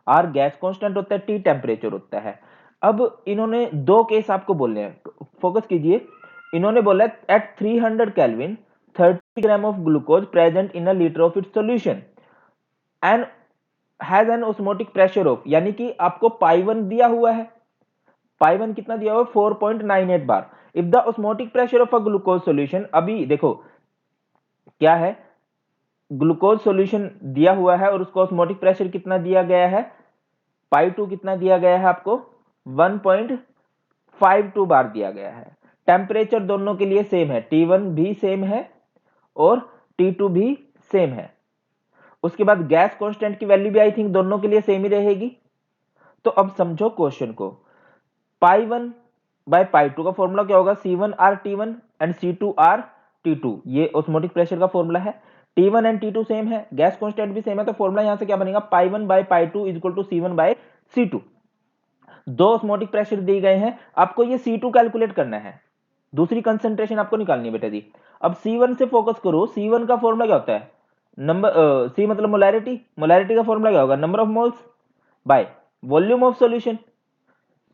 B: आर गैस कांस्टेंट होता है, टी टेम्परेचर होता है। अब इन्होंने दो केस आपको बोलने हैं, फोकस कीजिए। इन्होंने बोला at 300 kelvin 30 gram of glucose present in a litre of its solution and has an osmotic pressure of, यानी कि आपको पाई वन दिया हुआ है। पाई वन कितना दिया हुआ है? 4.98 bar. If the osmotic pressure of a glucose solution, अभी देखो क्या है, ग्लूकोज सॉल्यूशन दिया हुआ है और उसको ऑस्मोटिक प्रेशर कितना दिया गया है? पाई टू कितना दिया गया है आपको? 1.52 बार दिया गया है। टेम्परेचर दोनों के लिए सेम है, T1 भी सेम है और T2 भी सेम है। उसके बाद गैस कांस्टेंट की वैल्यू भी आई थिंक दोनों के लिए सेम ही रहेगी। तो अब समझो क्वेश्चन को, पाई 1 बाय पाई 2 का फॉर्मूला क्या होगा, C1R T1 and C2R T2, ये ऑस्मोटिक प्रेशर का फॉर्मूला है। T1 एंड T2 सेम है, गैस कांस्टेंट भी सेम है, तो फॉर्मूला यहां से क्या बनेगा, pi 1 by pi 2 equal to C1 by C2। दो ऑस्मोटिक प्रेशर दिए गए हैं, आपको ये C2 कैलकुलेट करना है, दूसरी कंसंट्रेशन आपको निकालनी है बेटा जी। अब C1 से फोकस करो, C1 का फॉर्मूला क्या होता है, नंबर C मतलब मोलैरिटी, मोलैरिटी का फॉर्मूला क्या होगा, number of moles by volume of solution,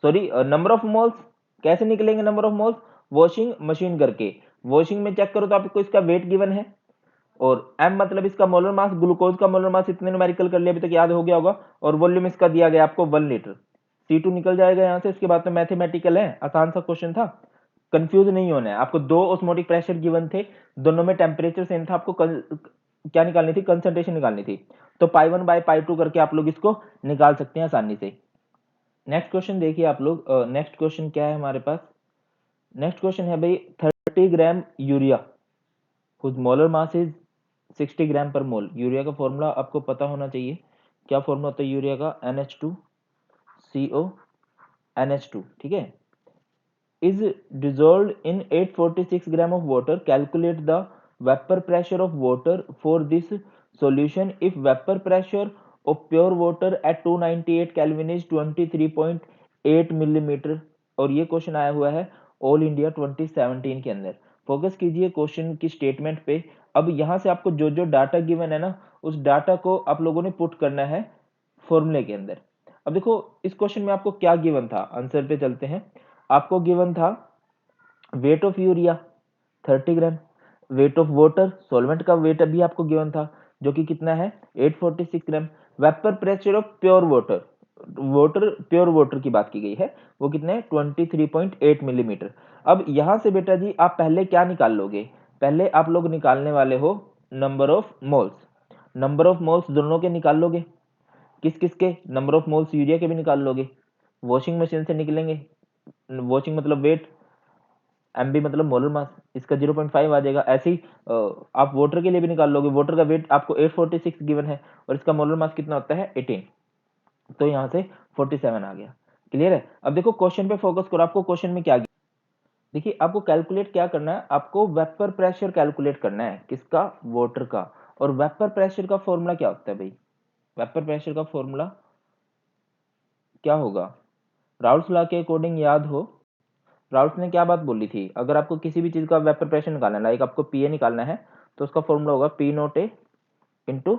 B: sorry number of moles. कैसे निकलेंगे number of moles, washing machine करके, वॉशिंग में चेक करो तो आपको इसका वेट गिवन है, और m मतलब इसका मोलर मास, ग्लूकोज का मोलर मास इतने न्यूमेरिकल कर लिया अभी तक याद हो गया होगा, और वॉल्यूम इसका दिया गया आपको 1 लीटर। C2 निकल जाएगा यहां से। इसके बाद तो मैथमेटिकल है, आसान सा क्वेश्चन था, कंफ्यूज नहीं होना है आपको। दो ऑस्मोटिक प्रेशर गिवन थे, दोनों में टेम्परेचर सेम था, आपको क्या निकालनी थी, कंसंट्रेशन निकालनी थी। तो पाई 1 बाय पाई 2 करके आप लोग इसको निकाल सकते हैं आसानी से। नेक्स्ट क्वेश्चन देखिए आप लोग, नेक्स्ट क्वेश्चन क्या है हमारे पास, नेक्स्ट क्वेश्चन है भाई 30 gram urea whose molar mass is 60 gram per mole. Urea का फॉर्मूला आपको पता होना चाहिए, क्या फॉर्मूला होता है यूरिया का, NH2CO NH2, ठीक है। is dissolved in 846 gram of water, calculate the vapor pressure of water for this solution if vapor pressure of pure water at 298 Kelvin is 23.8 millimetre. और ये क्वेश्चन आया हुआ है ऑल इंडिया 2017 के अंदर। फोकस कीजिए क्वेश्चन की स्टेटमेंट पे। अब यहाँ से आपको जो जो डाटा गिवन है ना, उस डाटा को आप लोगों ने पुट करना है फॉर्मूले के अंदर। अब देखो इस क्वेश्चन में आपको क्या गिवन था, आंसर पे चलते हैं। आपको गिवन था weight of urea 30 gram, weight of water, solvent का वेट अभी आपको गिवन था जो कि कितना है 846 gram, vapour pressure of pure water, water pure water की बात की गई है, वो कितने 23.8 मिलीमीटर। अब यहां से बेटा जी आप पहले क्या निकाल लोगे, पहले आप लोग निकालने वाले हो number of moles. Number of moles दोनों के निकाल लोगे, किस किस के, नंबर ऑफ मोल्स यूरिया के भी निकाल लोगे, वॉशिंग मशीन से निकलेंगे, वॉशिंग मतलब वेट, एमबी मतलब मोलर मास, इसका 0.5 आ जाएगा। ऐसे ही आप वाटर के लिए भी निकाल लोगे, वाटर का वेट आपको 846 गिवन है और इसका मोलर मास कितना होता है 18, तो यहाँ से 47 आ गया। क्लियर है। अब देखो क्वेश्चन पे फोकस करो, आपको क्वेश्चन में क्या, देखिए आपको कैलकुलेट क्या करना है, आपको वेपर प्रेशर कैलकुलेट करना है, किसका, वाटर का। और वेपर प्रेशर का फॉर्मूला क्या होता है भाई, वेपर प्रेशर का फॉर्मूला क्या होगा, राउल्स लॉ के अकॉर्डिंग याद हो, राउल्स ने क्या बात बोली थी, अगर आपको किसी भी चीज का वेपर प्रेशर निकालना है, लाइक आपको पीए निकालना है, तो उसका फॉर्मूला होगा पी नोट ए इंटू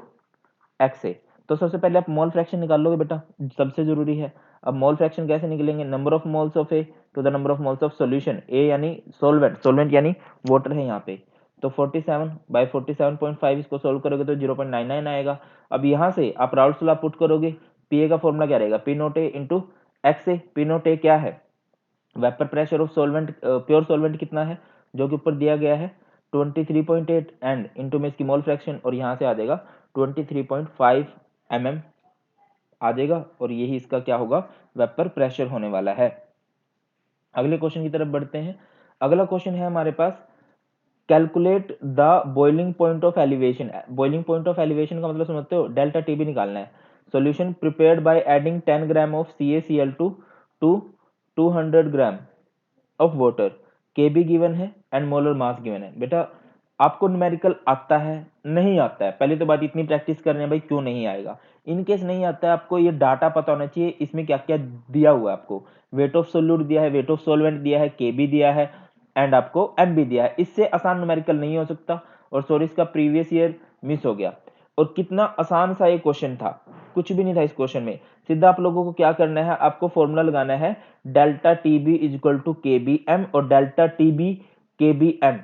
B: एक्स ए। तो सबसे पहले आप मोल फ्रैक्शन निकाल लोगे बेटा, सबसे जरूरी है। अब मोल फ्रैक्शन कैसे निकलेंगे, number of moles of A to the number of moles of solution, A यानी सॉल्वेंट, सॉल्वेंट यानी वाटर है यहाँ पे, तो 47 बाय 47.5 इसको सोल्व करोगे तो 0.99 आएगा। अब यहाँ से आप राउल्स लॉ पुट करोगे, पीए का फॉर्मूला क्या रहेगा, पी नोट ए इंटू एक्स ए। पी नोट ए क्या है, vapour pressure of solvent, pure solvent कितना है जो कि ऊपर दिया गया है 23.8 एंड इनटू में इसकी मोल फ्रैक्शन, और यहां से आ जाएगा 23.5 mm आ जाएगा, और यही इसका क्या होगा, वेपर प्रेशर होने वाला है। अगले क्वेश्चन की तरफ बढ़ते हैं। अगला क्वेश्चन है हमारे पास, calculate the boiling point of elevation. Boiling point of elevation का मतलब समझते हो, डेल्टा टी भी निकालना है। Solution prepared by adding 10 gram of CaCl2 to 200 gram of water, K B given है एंड मोलर मास गिवन है। बेटा आपको न्यूमेरिकल आता है, नहीं आता है, पहले तो बात इतनी प्रैक्टिस कर रहे हैं भाई, क्यों नहीं आएगा। इन केस नहीं आता है, आपको ये डाटा पता होना चाहिए इसमें क्या क्या दिया हुआ है। आपको वेट ऑफ सोल्यूट दिया है, वेट ऑफ सॉल्वेंट दिया है, के बी दिया है एंड आपको एम बी दिया है। इससे आसान न्यूमेरिकल नहीं हो सकता, और सॉरी इसका प्रीवियस ईयर मिस हो गया। और कितना आसान सा ये क्वेश्चन था, कुछ भी नहीं था इस क्वेश्चन में। सीधा आप लोगों को क्या करना है, आपको फॉर्मूला लगाना है delta T B is equal to K B M, और delta T B K B M,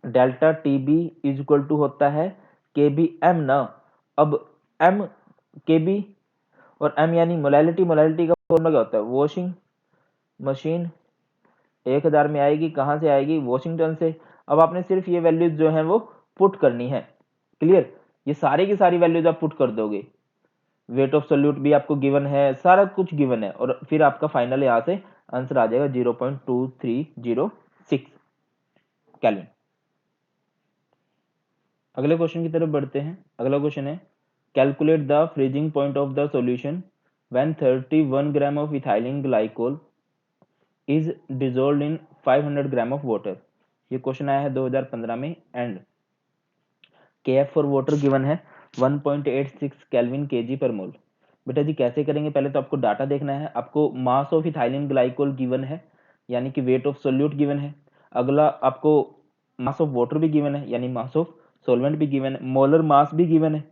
B: delta T B is equal to होता है के बी एम ना। अब एम के बी और एम यानी मोलैलिटी, मोलैलिटी का फॉर्मूला क्या होता है, वॉशिंग मशीन 1000 में आएगी, कहां से आएगी, वॉशिंगटन से। अब आपने सिर्फ ये वैल्यूज जो है वो पुट करनी है। क्लियर, ये सारी की सारी वैल्यूज आप पुट कर दोगे, वेट ऑफ सोल्यूट भी आपको गिवन है, सारा कुछ गिवन है, और फिर आपका फाइनल यहाँ से आंसर आ जाएगा 0.2306 केल्विन। अगले क्वेश्चन की तरफ बढ़ते हैं। अगला क्वेश्चन है calculate the freezing point of the solution when 31 gram of ethylene glycol is dissolved in 500 gram of water. ये क्वेश्चन आया है 2015 में and KF for water given है 1.86 केल्विन kg पर मोल। बेटा जी कैसे करेंगे, पहले तो आपको डाटा देखना है। आपको mass of ethylene glycol given है यानी कि वेट ऑफ सोल्यूट गिवन है। अगला आपको मास ऑफ वाटर भी गिवन है यानी मास ऑफ सोलवेंट भी गिवन है, मोलर मास भी गिवन है,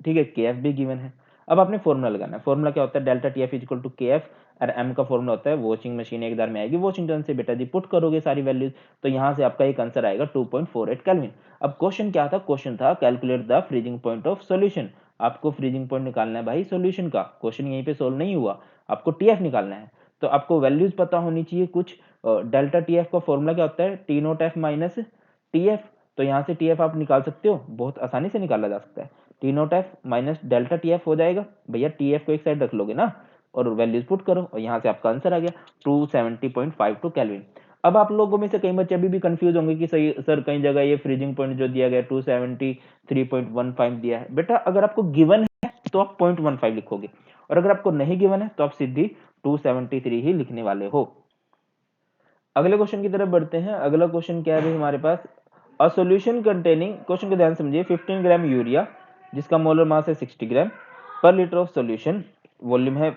B: ठीक है, KF भी गिवन है। अब आपने फॉर्मूला लगाना है। फॉर्मूला क्या होता है, delta TF equal to KF और M का फॉर्मूला होता है वॉशिंग मशीन एक दार में आएगी वॉशिंगटन से। बेटा जी पुट करोगे सारी वैल्यूज तो यहाँ से आपका एक आंसर आएगा 2.48 केल्विन। अब क्वेश्चन क्या था, क्वेश्चन था calculate the freezing point of solution. आपको फ्रीजिंग पॉइंट निकालना है भाई सॉल्यूशन का। क्वेश्चन यहीं पे सोल्व नहीं हुआ, आपको TF निकालना है। तो आपको वैल्यूज पता होनी चाहिए कुछ। डेल्टा TF का फॉर्मूला क्या होता है, T0F माइनस TF। तो यहाँ से TF आप निकाल सकते हो, बहुत आसानी से निकाला जा सकता है। T0F माइनस डेल्टा TF हो जाएगा। भैया TF को एक साइड रख लोगे ना और वैल्यूज पुट करो और यहाँ से आपका आंसर आ गया 270.52 केल्विन। अब आप लोगों में से कई बच्चे अभी भी कंफ्यूज होंगे कि सही सर कई जगह ये फ्रीजिंग पॉइंट जो दिया गया 273.15 दिया है। बेटा अगर आपको गिवन है तो आप 0.15 लिखोगे और अगर आपको नहीं गिवन है तो आप सीधी 273 ही लिखने वाले हो। अगले क्वेश्चन की तरफ बढ़ते हैं। अगला क्वेश्चन क्या है हमारे पास, अ सॉल्यूशन कंटेनिंग, क्वेश्चन को ध्यान समझिए, 15 ग्राम यूरिया जिसका मोलर मास है 60 ग्राम पर लीटर ऑफ सॉल्यूशन, वॉल्यूम है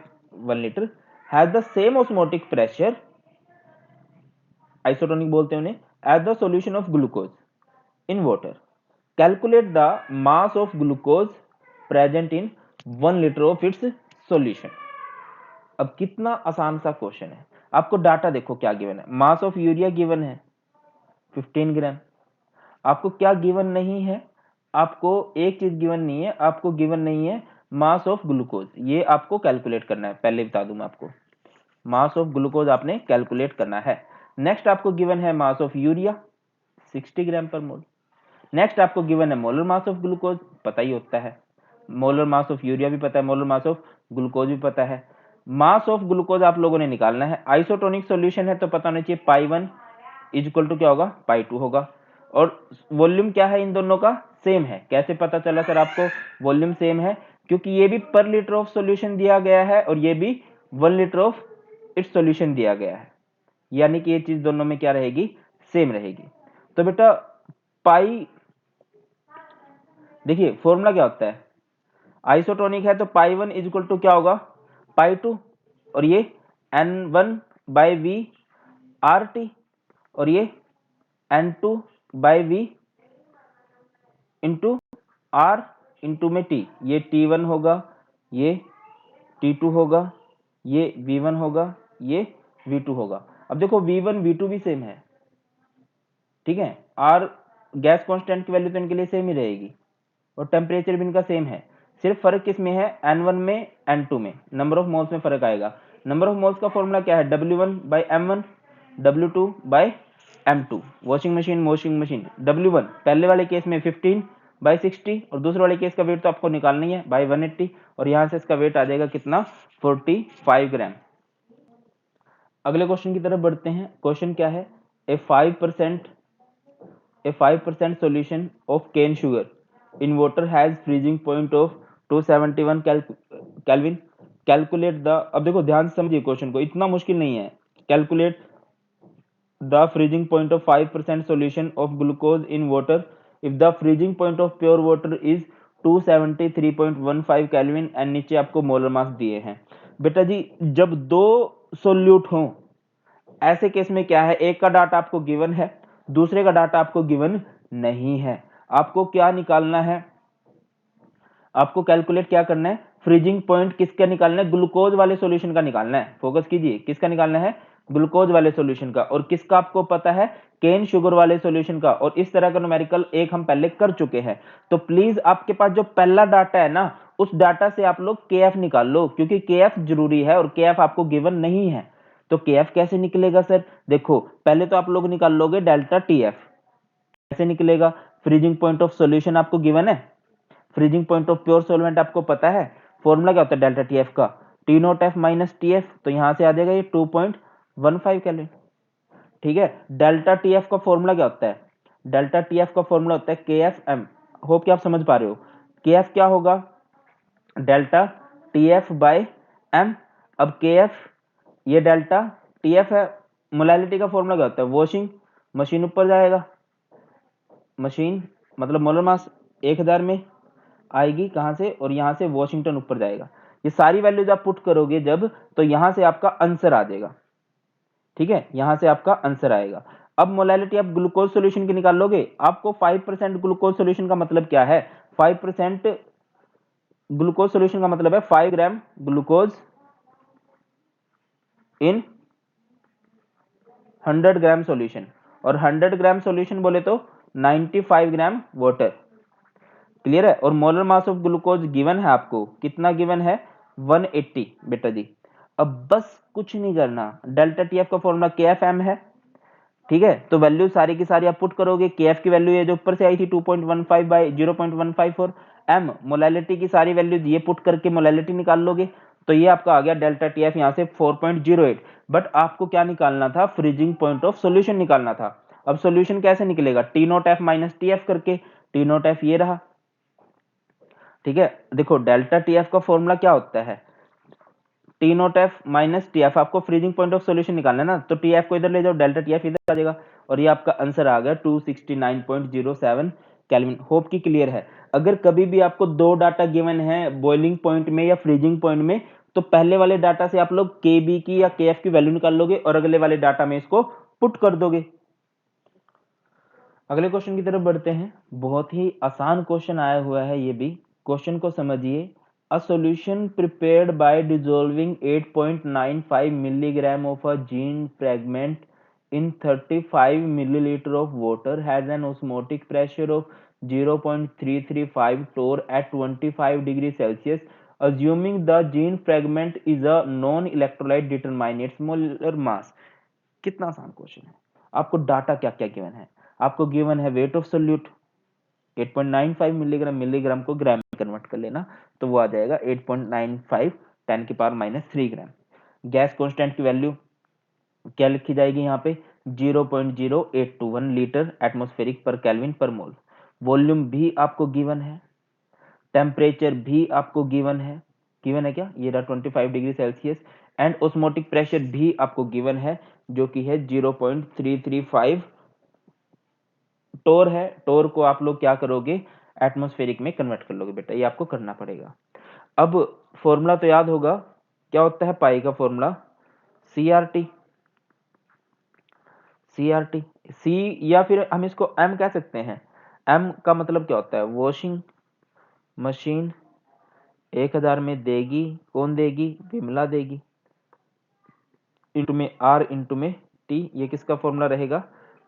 B: 1 litre, has the same osmotic pressure, isotonic बोलते हैं उन्हें, as the solution of glucose in water. Calculate the mass of glucose present in 1 litre of its solution. अब कितना आसान सा क्वेश्चन है। आपको डाटा देखो क्या गिवन है, मास ऑफ यूरिया गिवन है 15 ग्राम। आपको क्या गिवन नहीं है, आपको एक चीज गिवन नहीं है, आपको गिवन नहीं है मास ऑफ ग्लूकोज। ये आपको कैलकुलेट करना है, पहले बता दूं मैं आपको, मास ऑफ ग्लूकोज आपने कैलकुलेट करना है। नेक्स्ट आपको गिवन है mass of urea 60 gram per mole. Next आपको गिवन है मोलर मास ऑफ ग्लूकोज, पता ही होता है, मोलर मास ऑफ यूरिया भी पता है, मोलर मास ऑफ ग्लूकोज भी पता है। मास ऑफ ग्लूकोज आप लोगों ने निकालना है। आइसोटोनिक सॉल्यूशन है तो पता होना चाहिए पाई 1 इज इक्वल टू क्या होगा, पाई 2 होगा। और वॉल्यूम क्या है इन दोनों का, सेम है। कैसे पता चला सर आपको वॉल्यूम सेम है, क्योंकि ये भी पर लीटर ऑफ सॉल्यूशन दिया गया है और ये भी 1 लीटर ऑफ इट्स सॉल्यूशन दिया गया है, यानी कि ये चीज दोनों में क्या रहेगी, सेम रहेगी। तो बेटा पाई, देखिए फॉर्मूला क्या होता है, आइसोटोनिक है तो पाई 1 इज इक्वल टू क्या होगा, पाई 2, और ये N1/V और ये N2/V इंटू R इंटू में T। ये T1 होगा, ये T2 होगा, ये V1 होगा, ये V2 होगा। अब देखो V1 V2 भी सेम है, ठीक है, R गैस कांस्टेंट की वैल्यू तो इनके लिए सेम ही रहेगी और टेम्परेचर भी इनका सेम है। सिर्फ फर्क किस में है, N1 में N2 में, नंबर ऑफ मोल्स में फर्क आएगा। नंबर ऑफ मोल्स का फॉर्मूला क्या है, W1/M1 W2/M2। Washing machine W1 पहले वाले केस में 15/60 और दूसरे वाले केस का वेट तो आपको निकालना ही है बाई 180 और यहां से इसका वेट आ जाएगा कितना, 45 ग्राम। अगले क्वेश्चन की तरफ बढ़ते हैं। क्वेश्चन क्या है, ए 5% solution of cane sugar in water has freezing point of 271 Kelvin. Calculate the, अब देखो ध्यान से समझिए क्वेश्चन को, इतना मुश्किल नहीं है। Calculate the freezing point of 5% solution of glucose in water if the freezing point of pure water is 273.15 Kelvin and नीचे आपको मोलर मास दिए हैं। बेटा जी जब दो सोल्यूट हों ऐसे केस में क्या है, एक का डाटा आपको गिवन है, दूसरे का डाटा आपको गिवन नहीं है। आपको क्या निकालना है, आपको कैलकुलेट क्या करना है, फ्रीजिंग पॉइंट किसका निकालना है, ग्लूकोज वाले सॉल्यूशन का निकालना है। फोकस कीजिए, किसका निकालना है, ग्लूकोज वाले सॉल्यूशन का। और किसका आपको पता है, केन शुगर वाले सॉल्यूशन का। और इस तरह का न्यूमेरिकल एक हम पहले कर चुके हैं। तो प्लीज आपके पास जो पहला डाटा है ना, उस डाटा से आप लोग KF निकाल लो, क्योंकि KF जरूरी है और KF आपको गिवन नहीं है। तो KF कैसे निकलेगा सर, देखो पहले तो आप लोग निकाल लोगे डेल्टा TF। कैसे निकलेगा, फ्रीजिंग पॉइंट ऑफ सॉल्यूशन आपको गिवन है, freezing point of pure solvent आपको पता है, फॉर्मूला क्या होता है डेल्टा TF का, T0F माइनस TF। तो यहां से आ जाएगा ये 2.15 केल्विन, ठीक है। डेल्टा TF का फॉर्मूला क्या होता है, डेल्टा टी एफ का फॉर्मूला होता है के एफ एम। होप कि आप समझ पा रहे हो। के एफ क्या होगा, delta T F by M. अब के एफ ये डेल्टा टी एफ है, मोलैलिटी का फॉर्मूला क्या होता है, वॉशिंग, मशीन ऊपर जाएगा, मशीन मतलब मोलर मास 1000 में आएगी कहां से, और यहां से वॉशिंगटन ऊपर जाएगा। ये सारी वैल्यूज आप पुट करोगे जब, तो यहां से आपका आंसर आ जाएगा। ठीक है, यहां से आपका आंसर आएगा। अब मोलैलिटी आप ग्लूकोज सॉल्यूशन की निकाल लोगे। आपको 5% ग्लूकोज सॉल्यूशन का मतलब क्या है, 5% ग्लूकोज सॉल्यूशन का मतलब है 5 gram glucose in 100 gram solution, और 100 ग्राम सॉल्यूशन बोले तो 95 ग्राम वाटर। क्लियर है। और molar mass of glucose given है आपको, कितना गिवन है, 180 बेटा जी। अब बस कुछ नहीं करना, डेल्टा टीएफ का फॉर्मूला के एफ एम है। ठीक है, तो वैल्यू सारी की सारी आप पुट करोगे। के एफ की वैल्यू ये जो ऊपर से आई थी 2.15 बाई 0.154, एम मोलैलिटी की सारी वैल्यू ये पुट करके मोलैलिटी निकाल लोगे, तो ये आपका आ गया डेल्टा टीएफ यहाँ से 4.08। बट आपको क्या निकालना था, फ्रीजिंग पॉइंट ऑफ सॉल्यूशन निकालना था। अब सॉल्यूशन कैसे निकलेगा, T naught F minus T F करके, टी नॉट एफ ये रहा। ठीक है, देखो डेल्टा टी एफ का फॉर्मूला क्या होता है, T naught F minus T F. आपको फ्रीजिंग पॉइंट ऑफ सॉल्यूशन निकालना है ना, तो टी एफ को इधर ले जाओ, डेल्टा टी एफ इधर आ जाएगा, और ये आपका आंसर आ गया 269.07 केल्विन। होप की क्लियर है। अगर कभी भी आपको दो डाटा गिवन है बॉइलिंग पॉइंट में या फ्रीजिंग पॉइंट में, तो पहले वाले डाटा से आप लोग के बी की या के एफ की वैल्यू निकाल लोगे, और अगले वाले डाटा में इसको पुट कर दोगे। अगले क्वेश्चन की तरफ बढ़ते हैं। बहुत ही आसान क्वेश्चन आया हुआ है ये भी, क्वेश्चन को समझिए। A solution prepared by dissolving 8.95 milligram of a gene fragment in 35 milliliter of water has an osmotic pressure of 0.335 torr at 25 degrees Celsius. Assuming the gene fragment is a non-electrolyte, determine its molar mass. कितना आसान क्वेश्चन है। आपको डाटा क्या क्या गिवन है, आपको गिवन है wait of solute 8.95 milligram, milligram को ग्राम में कन्वर्ट कर लेना, तो वो आ जाएगा 8.95 10 की पावर माइनस 3 ग्राम। गैस कांस्टेंट की वैल्यू क्या लिखी जाएगी यहाँ पे, 0.0821 लीटर एटमॉस्फेरिक पर केल्विन पर मोल। वॉल्यूम भी आपको गिवन है, टेम्परेचर भी आपको गिवन है क्या, ये रहा 25 degree Celsius. And osmotic pressure भी आपको गिवन है, जो कि है 0.335 टोर है। टोर को आप लोग क्या करोगे, एटमॉस्फेरिक में कन्वर्ट कर लोगे बेटा, ये आपको करना पड़ेगा। अब फॉर्मूला तो याद होगा, क्या होता है पाई का फॉर्मूला, सी आर टी, सी, या फिर हम इसको एम कह सकते हैं। एम का मतलब क्या होता है, वॉशिंग मशीन 1000 में देगी, कौन देगी, विमला देगी, इंटू में आर इंटू में टी, ये किसका फॉर्मूला रहेगा,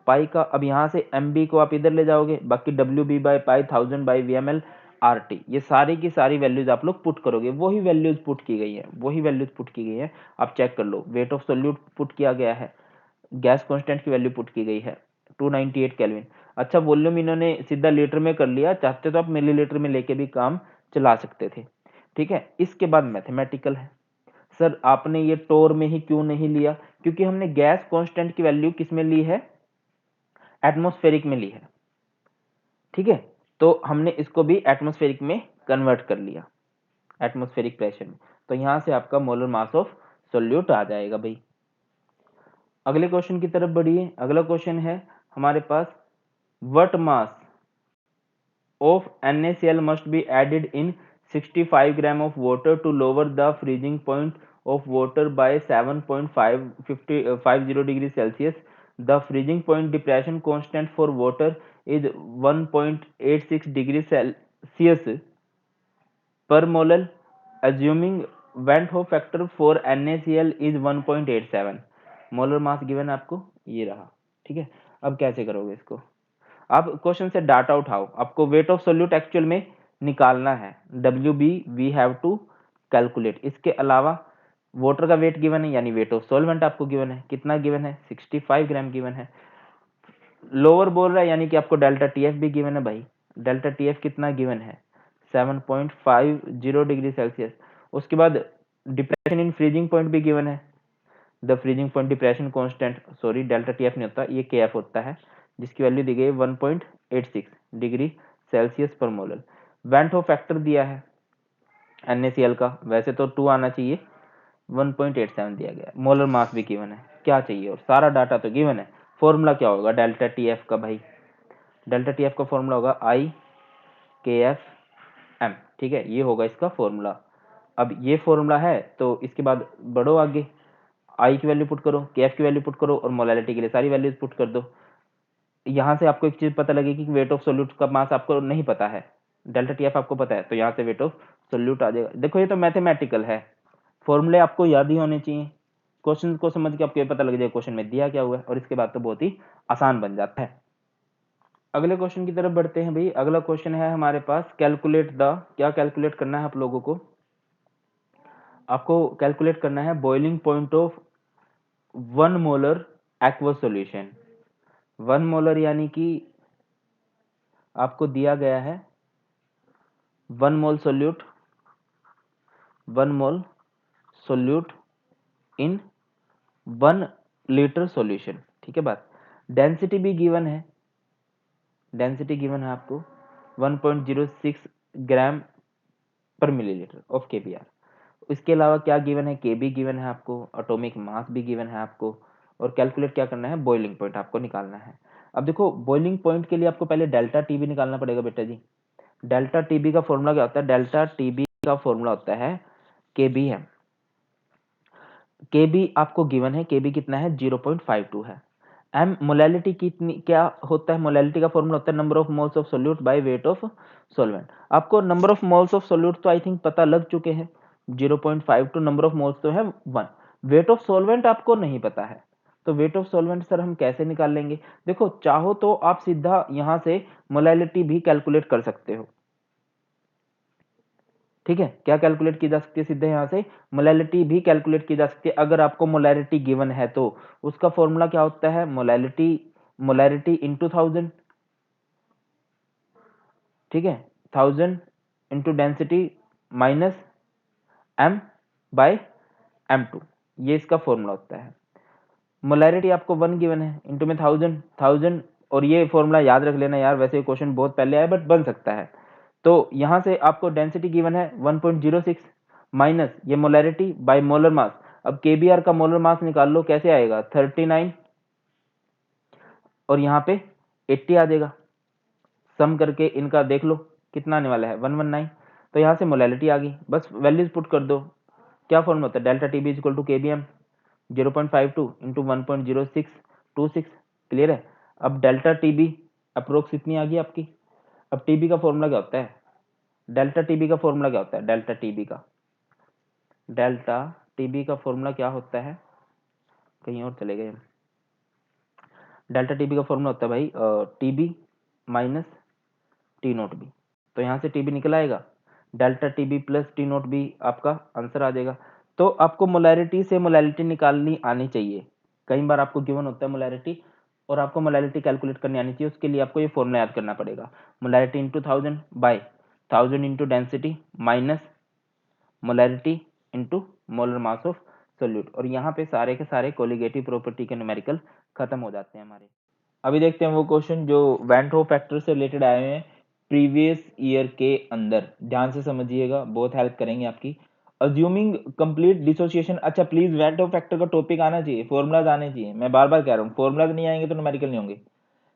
B: पाई का। अब यहां से एम बी को आप इधर ले जाओगे, बाकी W B by pi 1000 by V M L R T, ये सारी की सारी वैल्यूज आप लोग पुट करोगे। वही वैल्यूज पुट की गई है, वही वैल्यूज पुट की गई है, आप चेक कर लो। वेट ऑफ सोल्यूट पुट किया गया है, गैस कांस्टेंट की वैल्यू पुट की गई है 298 केल्विन। अच्छा, वॉल्यूम इन्होंने सीधा लीटर में कर लिया, चाहते तो आप मिलीलीटर में लेके भी काम चला सकते थे। ठीक है, इसके बाद मैथमेटिकल है। सर आपने ये टोर में ही क्यों नहीं लिया, क्योंकि हमने गैस कांस्टेंट की वैल्यू किस में ली है, एटमॉस्फेरिक में ली है। ठीक है, तो हमने इसको भी एटमॉस्फेरिक में कन्वर्ट कर लिया, एटमॉस्फेरिक प्रेशर में, तो यहां से आपका मोलर मास ऑफ सोल्यूट आ जाएगा भाई। अगले क्वेश्चन की तरफ बढ़िए। अगला क्वेश्चन है हमारे पास, what mass of NaCl must be added in 65 gram of water to lower the freezing point of water by 7.50 degrees Celsius. The freezing point depression constant for water is 1.86 degrees Celsius per mole, assuming Van't Hoff factor for NaCl is 1.87. Molar mass given आपको ये रहा। ठीक है, अब कैसे करोगे इसको, आप क्वेश्चन से डाटा उठाओ, आपको वेट ऑफ सोल्यूट एक्चुअल में निकालना है, W B we have to calculate. इसके अलावा वाटर का वेट गिवन है, यानी वेट ऑफ सॉल्वेंट आपको गिवन है, कितना गिवन है, 65 ग्राम गिवन है। लोअर बोल रहा है, यानी कि आपको डेल्टा टीएफ भी गिवन है भाई, डेल्टा टीएफ कितना गिवन है, 7.50 डिग्री सेल्सियस। उसके बाद डिप्रेशन इन फ्रीजिंग पॉइंट भी गिवन है, the freezing point depression constant, sorry delta TF नहीं होता, ये केएफ होता है, जिसकी वैल्यू दी गई है 1.86 डिग्री सेल्सियस पर मोलर। वेंट हो फैक्टर दिया है NaCl का, वैसे तो 2 आना चाहिए, 1.87 दिया गया है। मोलर मास भी गिवन है, क्या चाहिए और सारा डाटा तो गिवन है। फॉर्मूला क्या होगा डेल्टा TF का भाई, डेल्टा TF का फॉर्मूला होगा IKFM, ठीक है, ये होगा इसका फॉर्मूला। अब ये फॉर्मूला है तो इसके बाद बढ़ो आगे, आई की वैल्यू पुट करो, KF की वैल्यू पुट करो और मोलैलिटी के लिए सारी वैल्यूज पुट कर दो। यहाँ से आपको एक चीज पता लगेगी कि वेट ऑफ सोल्यूट का मास आपको नहीं पता है, डेल्टा TF आपको पता है, तो यहाँ से वेट ऑफ सोल्यूट आ जाएगा। देखो ये तो मैथमेटिकल है, फॉर्मूले आपको याद ही होने चाहिए, क्वेश्चन को समझ के आपको ये पता लग जाएगा क्वेश्चन में दिया क्या हुआ है, और इसके बाद तो बहुत ही आसान बन जाता है। अगले क्वेश्चन की तरफ बढ़ते हैं भाई। अगला क्वेश्चन है हमारे पास कैलकुलेट द, क्या कैलकुलेट करना है आप लोगों को, आपको कैलकुलेट करना है boiling point of 1 molar aqueous solution. 1 molar यानी कि आपको दिया गया है 1 mole solute, 1 mole solute in 1 litre solution, ठीक है बात। डेंसिटी भी गिवन है, डेंसिटी गिवन है आपको 1.06 ग्राम पर मिलीलीटर ऑफ KBr। इसके अलावा क्या गिवन है, KB गिवन है आपको, एटॉमिक मास भी गिवन है आपको, और कैलकुलेट क्या करना है, बॉइलिंग पॉइंट आपको निकालना है। अब देखो बॉइलिंग पॉइंट के लिए आपको पहले डेल्टा TB निकालना पड़ेगा बेटा जी। डेल्टा TB का फॉर्मूला क्या होता है, डेल्टा TB का फॉर्मूला होता है KBm। KB आपको गिवन है, KB कितना है 0.52 है। M मोलैलिटी कितनी, क्या होता है, मोलैलिटी का फॉर्मूला होता है number of moles of solute by weight of solvent. आपको number of moles of solute तो आई थिंक पता लग चुके हैं, 0.52, नंबर ऑफ मोल्स तो है 1, वेट ऑफ सॉल्वेंट आपको नहीं पता है, तो वेट ऑफ सॉल्वेंट सर हम कैसे निकाल लेंगे। देखो चाहो तो आप सीधा यहां से मोलैलिटी भी कैलकुलेट कर सकते हो, ठीक है, क्या कैलकुलेट की जा सकती है, सीधे यहां से मोलैलिटी भी कैलकुलेट की जा सकती है। अगर आपको मोलैलिटी गिवन है तो उसका फॉर्मूला क्या होता है, मोलैलिटी, मोलैलिटी इंटू 1000, ठीक है, 1000 into density minus M by M2, ये इसका फॉर्मूला होता है। मोलैरिटी आपको 1 गिवन है, इंटू में 1000, 1000, और ये फॉर्मूला याद रख लेना यार, वैसे क्वेश्चन बहुत पहले आया बट बन सकता है। तो यहां से आपको डेंसिटी गिवन है 1.06 माइनस ये मोलैरिटी बाय मोलर मास। अब KBr का मोलर मास निकाल लो, कैसे आएगा 39 और यहाँ पे 80 आ जाएगा, सम करके इनका देख लो कितना आने वाला है 119। तो यहाँ से मोलैलिटी आ गई, बस वैल्यूज पुट कर दो। क्या फॉर्मूला होता है, delta TB is equal to KBm 0.52 into 1.0626, clear है। अब डेल्टा TB अप्रोक्स इतनी आ गई आपकी। अब TB का फॉर्मूला क्या होता है, डेल्टा TB का फॉर्मूला क्या होता है, डेल्टा TB का, डेल्टा TB का फॉर्मूला क्या होता है, कहीं और चले गए हम। डेल्टा TB का फॉर्मूला होता है भाई TB माइनस T0B, तो यहाँ से TB निकल आएगा, डेल्टा TB प्लस T0B आपका आंसर आ जाएगा। तो आपको मोलैरिटी से मोलैलिटी निकालनी आनी चाहिए, कई बार आपको गिवन होता है मोलैरिटी और आपको मोलैलिटी कैलकुलेट करनी आनी चाहिए, उसके लिए आपको ये फॉर्मूला याद करना पड़ेगा, molarity into 1000 by 1000 into density minus molarity into molar mass of solute, और यहाँ पे सारे के सारे कोलिगेटिव प्रॉपर्टी के न्यूमेरिकल खत्म हो जाते हैं हमारे। अभी देखते हैं वो क्वेश्चन जो वेंट हो फैक्टर से रिलेटेड आए हुए हैं प्रीवियस ईयर के अंदर, ध्यान से समझिएगा, बहुत हेल्प करेंगे आपकी। अज्यूमिंग कंप्लीट डिसोसिएशन, अच्छा प्लीज वेंट हो फैक्टर का टॉपिक आना चाहिए, फॉर्मूलाज आने चाहिए, मैं बार बार कह रहा हूँ, फॉर्मूलाज नहीं आएंगे तो न्यूमेरिकल नहीं होंगे।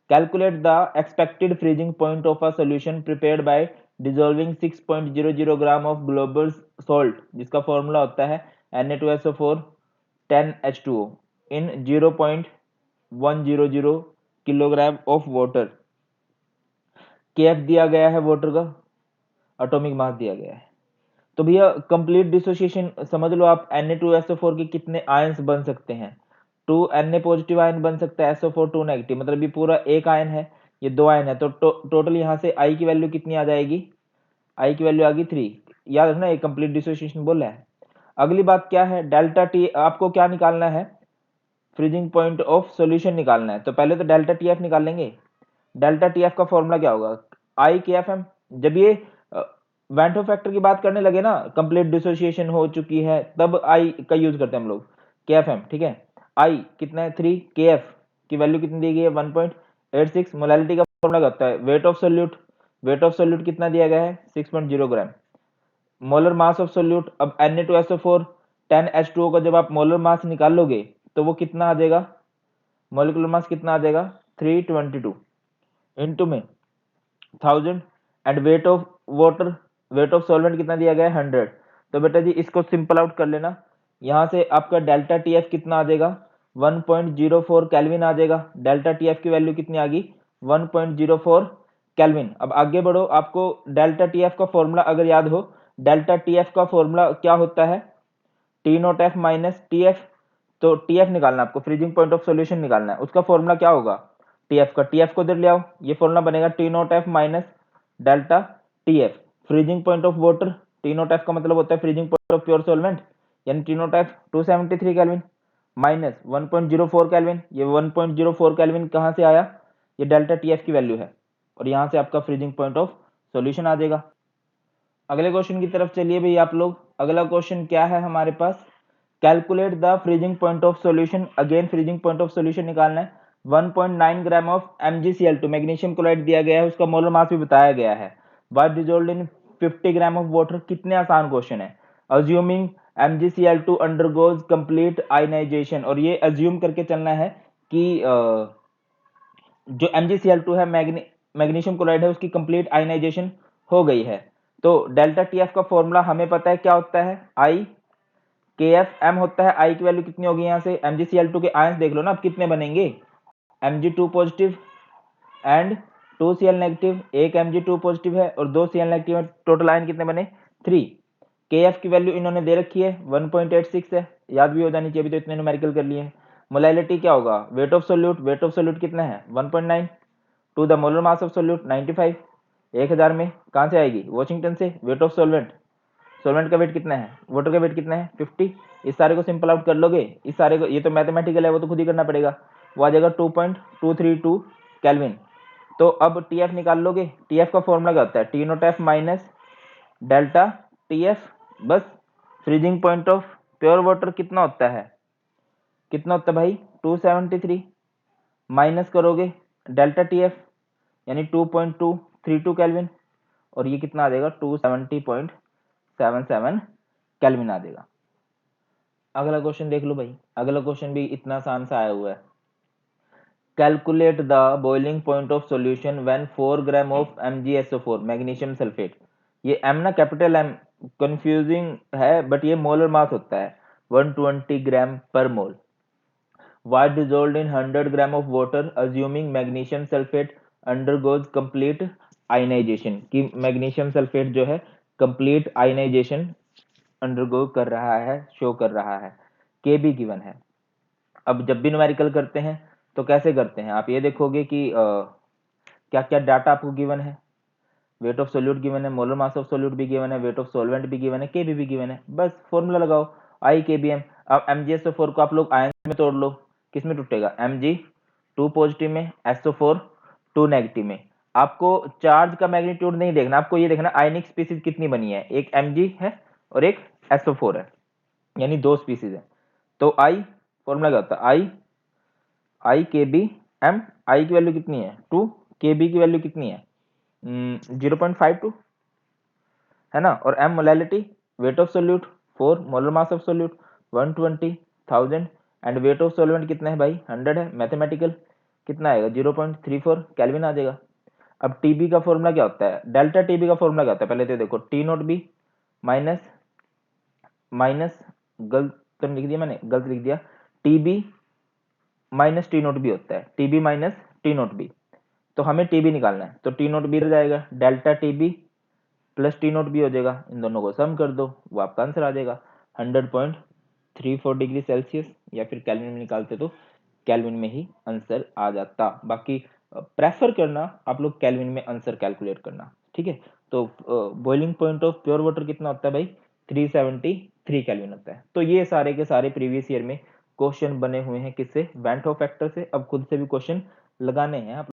B: Calculate the expected freezing point of a solution prepared bye dissolving 6.00 gram of global salt, जिसका फॉर्मूला होता है Na2SO4 10H2O in 0.100 kilogram of water. KF दिया गया है वाटर का, एटॉमिक मास दिया गया है। तो भैया कंप्लीट डिसोसिएशन समझ लो आप, Na2SO4 के कितने आयंस बन सकते हैं, 2 Na पॉजिटिव आयन बन सकता है, SO4 2 नेगेटिव, मतलब ये पूरा एक आयन है, ये 2 आयन है, तो टोटल यहाँ से I की वैल्यू कितनी आ जाएगी, I की वैल्यू आ गई 3, याद रखना ये कंप्लीट डिसोसिएशन बोल रहा है। अगली बात क्या है, डेल्टा T आपको क्या निकालना है, फ्रीजिंग पॉइंट ऑफ सॉल्यूशन निकालना है, तो पहले तो डेल्टा TF निकाल लेंगे। डेल्टा TF का फॉर्मूला क्या होगा, IKFM। जब ये वेंट हो फैक्टर की बात करने लगे ना, कंप्लीट डिसोसिएशन हो चुकी है, तब I का यूज करते हैं हम लोग, KFM, ठीक है। I कितना है 3, KF की वैल्यू कितनी दी गई है 86। मोलैलिटी का फॉर्मूला क्या होता है? Wait of solute, weight of solute कितना दिया गया है? 6.0 ग्राम। मोलर मास ऑफ सोल्यूट, अब Na2SO4 10H2O का जब आप मोलर मास निकालोगे तो वो कितना आ जाएगा? मोलिकुलर मास कितना आ जाएगा? 322 इनटू में 1000। And weight of water, wait of solvent कितना दिया गया है? 100। तो बेटा जी इसको सिंपल आउट कर लेना। यहाँ से आपका डेल्टा टीएफ कितना आ जाएगा? 1.04 केल्विन आ जाएगा। डेल्टा टीएफ की वैल्यू कितनी आ गई? 1.04 केल्विन। अब आगे बढ़ो, आपको डेल्टा टीएफ का फॉर्मूला अगर याद हो, डेल्टा टीएफ का फॉर्मूला क्या होता है? T naught F minus T F. तो टी एफ निकालना, आपको फ्रीजिंग पॉइंट ऑफ सोल्यूशन निकालना है, उसका फॉर्मूला क्या होगा? टी एफ का, टी एफ को इधर ले आओ, ये फॉर्मूला बनेगा T naught F minus delta T F. Freezing point of water, T naught F का मतलब होता है freezing point of pure solvent, यानी T naught F 273 kelvin minus 1.04 kelvin. ये 1.04 केल्विन कहाँ से आया? ये डेल्टा टी एफ की वैल्यू है, और यहाँ से आपका फ्रीजिंग पॉइंट ऑफ सोल्यूशन आ जाएगा। अगले क्वेश्चन की तरफ चलिए भाई आप लोग। अगला क्वेश्चन क्या है हमारे पास? Calculate the freezing point of solution. Again freezing point of solution निकालना है। 1.9 gram of MgCl2 magnesium chloride दिया गया है, उसका मोलर मास भी बताया गया है। What dissolved in 50 gram of water. कितने आसान क्वेश्चन है। Assuming MgCl2 undergoes complete ionization, और ये अज्यूम करके चलना है कि जो MgCl2 है, मैग्नीशियम क्लोराइड है, उसकी कंप्लीट आयनाइजेशन हो गई है। तो डेल्टा टीएफ का फॉर्मूला हमें पता है क्या होता है? आई के एफ एम होता है। आई की वैल्यू कितनी होगी? यहाँ से MgCl2 के आयंस देख लो ना, अब कितने बनेंगे? Mg2 positive and 2Cl negative. एक Mg2 पॉजिटिव है और 2Cl नेगेटिव है, टोटल आयन कितने बने? 3। के एफ की वैल्यू इन्होंने दे रखी है 1.86 है, याद भी हो जानी चाहिए, अभी तो इतने न्यूमेरिकल कर लिए हैं। मोलैलिटी क्या होगा? Weight of solute, weight of solute कितना है? 1.9 to the molar mass of solute 95। 1000 में कहाँ से आएगी? वॉशिंगटन से। वेट ऑफ सॉल्वेंट, सॉल्वेंट का वेट कितना है? वाटर का वेट कितना है? 50। इस सारे को सिंपल आउट कर लोगे, इस सारे को, ये तो मैथमेटिकल है, वो तो खुद ही करना पड़ेगा। वो आ जाएगा 2.232 केल्विन। तो अब टीएफ निकाल लोगे। टीएफ का फॉर्मूला क्या होता है? T naught F minus delta T F. बस freezing point of pure water कितना होता है? कितना होता है भाई? 273 माइनस करोगे डेल्टा टीएफ यानी 2.232 केल्विन, और ये कितना आ जाएगा? 270.77 केल्विन आ जाएगा। अगला क्वेश्चन देख लो भाई। अगला क्वेश्चन भी इतना आसान सा आया हुआ है। Calculate the boiling point of solution when 4 gram of MgSO4 magnesium sulphate. ये एम ना कैपिटल एम, कंफ्यूजिंग है, बट ये मोलर मास होता है 120 ग्राम per mole. What dissolved in 100 gram of water assuming magnesium sulphate undergoes complete ionization, कि मैग्नीशियम सल्फेट जो है कंप्लीट आयनाइजेशन अंडरगो कर रहा है, शो कर रहा है। के भी गिवन है। अब जब भी न्यूमेरिकल करते हैं तो कैसे करते हैं? आप ये देखोगे कि क्या क्या डाटा आपको गिवन है। वेट ऑफ सोल्यूट गिवन है, मोलर मास ऑफ सोल्यूट भी गिवन है, वेट ऑफ सॉल्वेंट भी गिवन है, के भी गिवन है। बस फॉर्मूला लगाओ, आई के बी एम। अब MgSO4 को आप लोग आयन में तोड़ लो, किस में टूटेगा? Mg2 पॉजिटिव में, SO4 2 नेगेटिव में। आपको चार्ज का मैग्नीट्यूड नहीं देखना, आपको ये देखना आयनिक स्पीसीज कितनी बनी है। एक Mg है और एक SO4 है, यानी दो स्पीसीज है। तो आई फॉर्मूला क्या होता है? आई के बी एम। आई की वैल्यू कितनी है? 2। के बी की वैल्यू कितनी है? 0.52 है ना। और M molality, weight of solute 4, molar mass of solute 120, 1000, and weight of solvent कितना है भाई? 100 है। मैथमेटिकल कितना आएगा? 0.34 केल्विन आ जाएगा। अब टीबी का फॉर्मूला क्या होता है? डेल्टा टीबी का फॉर्मूला क्या होता है? पहले तो देखो, T not be minus minus गलत तो लिख दिया मैंने, गलत लिख दिया। TB minus T not be होता है, TB minus T not be. तो हमें टीबी निकालना है, तो टी नॉट बी रह जाएगा, delta TB plus T not be हो जाएगा। इन दोनों को सम कर दो, वो आपका आंसर आ जाएगा 100.34 डिग्री सेल्सियस, या फिर कैल्विन में निकालते तो कैल्विन में ही आंसर आ जाता। बाकी प्रेफर करना आप लोग कैल्विन में आंसर कैलकुलेट करना, ठीक है। तो boiling point of pure water कितना होता है भाई? 373 केल्विन होता है। तो ये सारे के सारे प्रीवियस ईयर में क्वेश्चन बने हुए हैं किससे? वेंट होफ फैक्टर से। अब खुद से भी क्वेश्चन लगाने हैं आप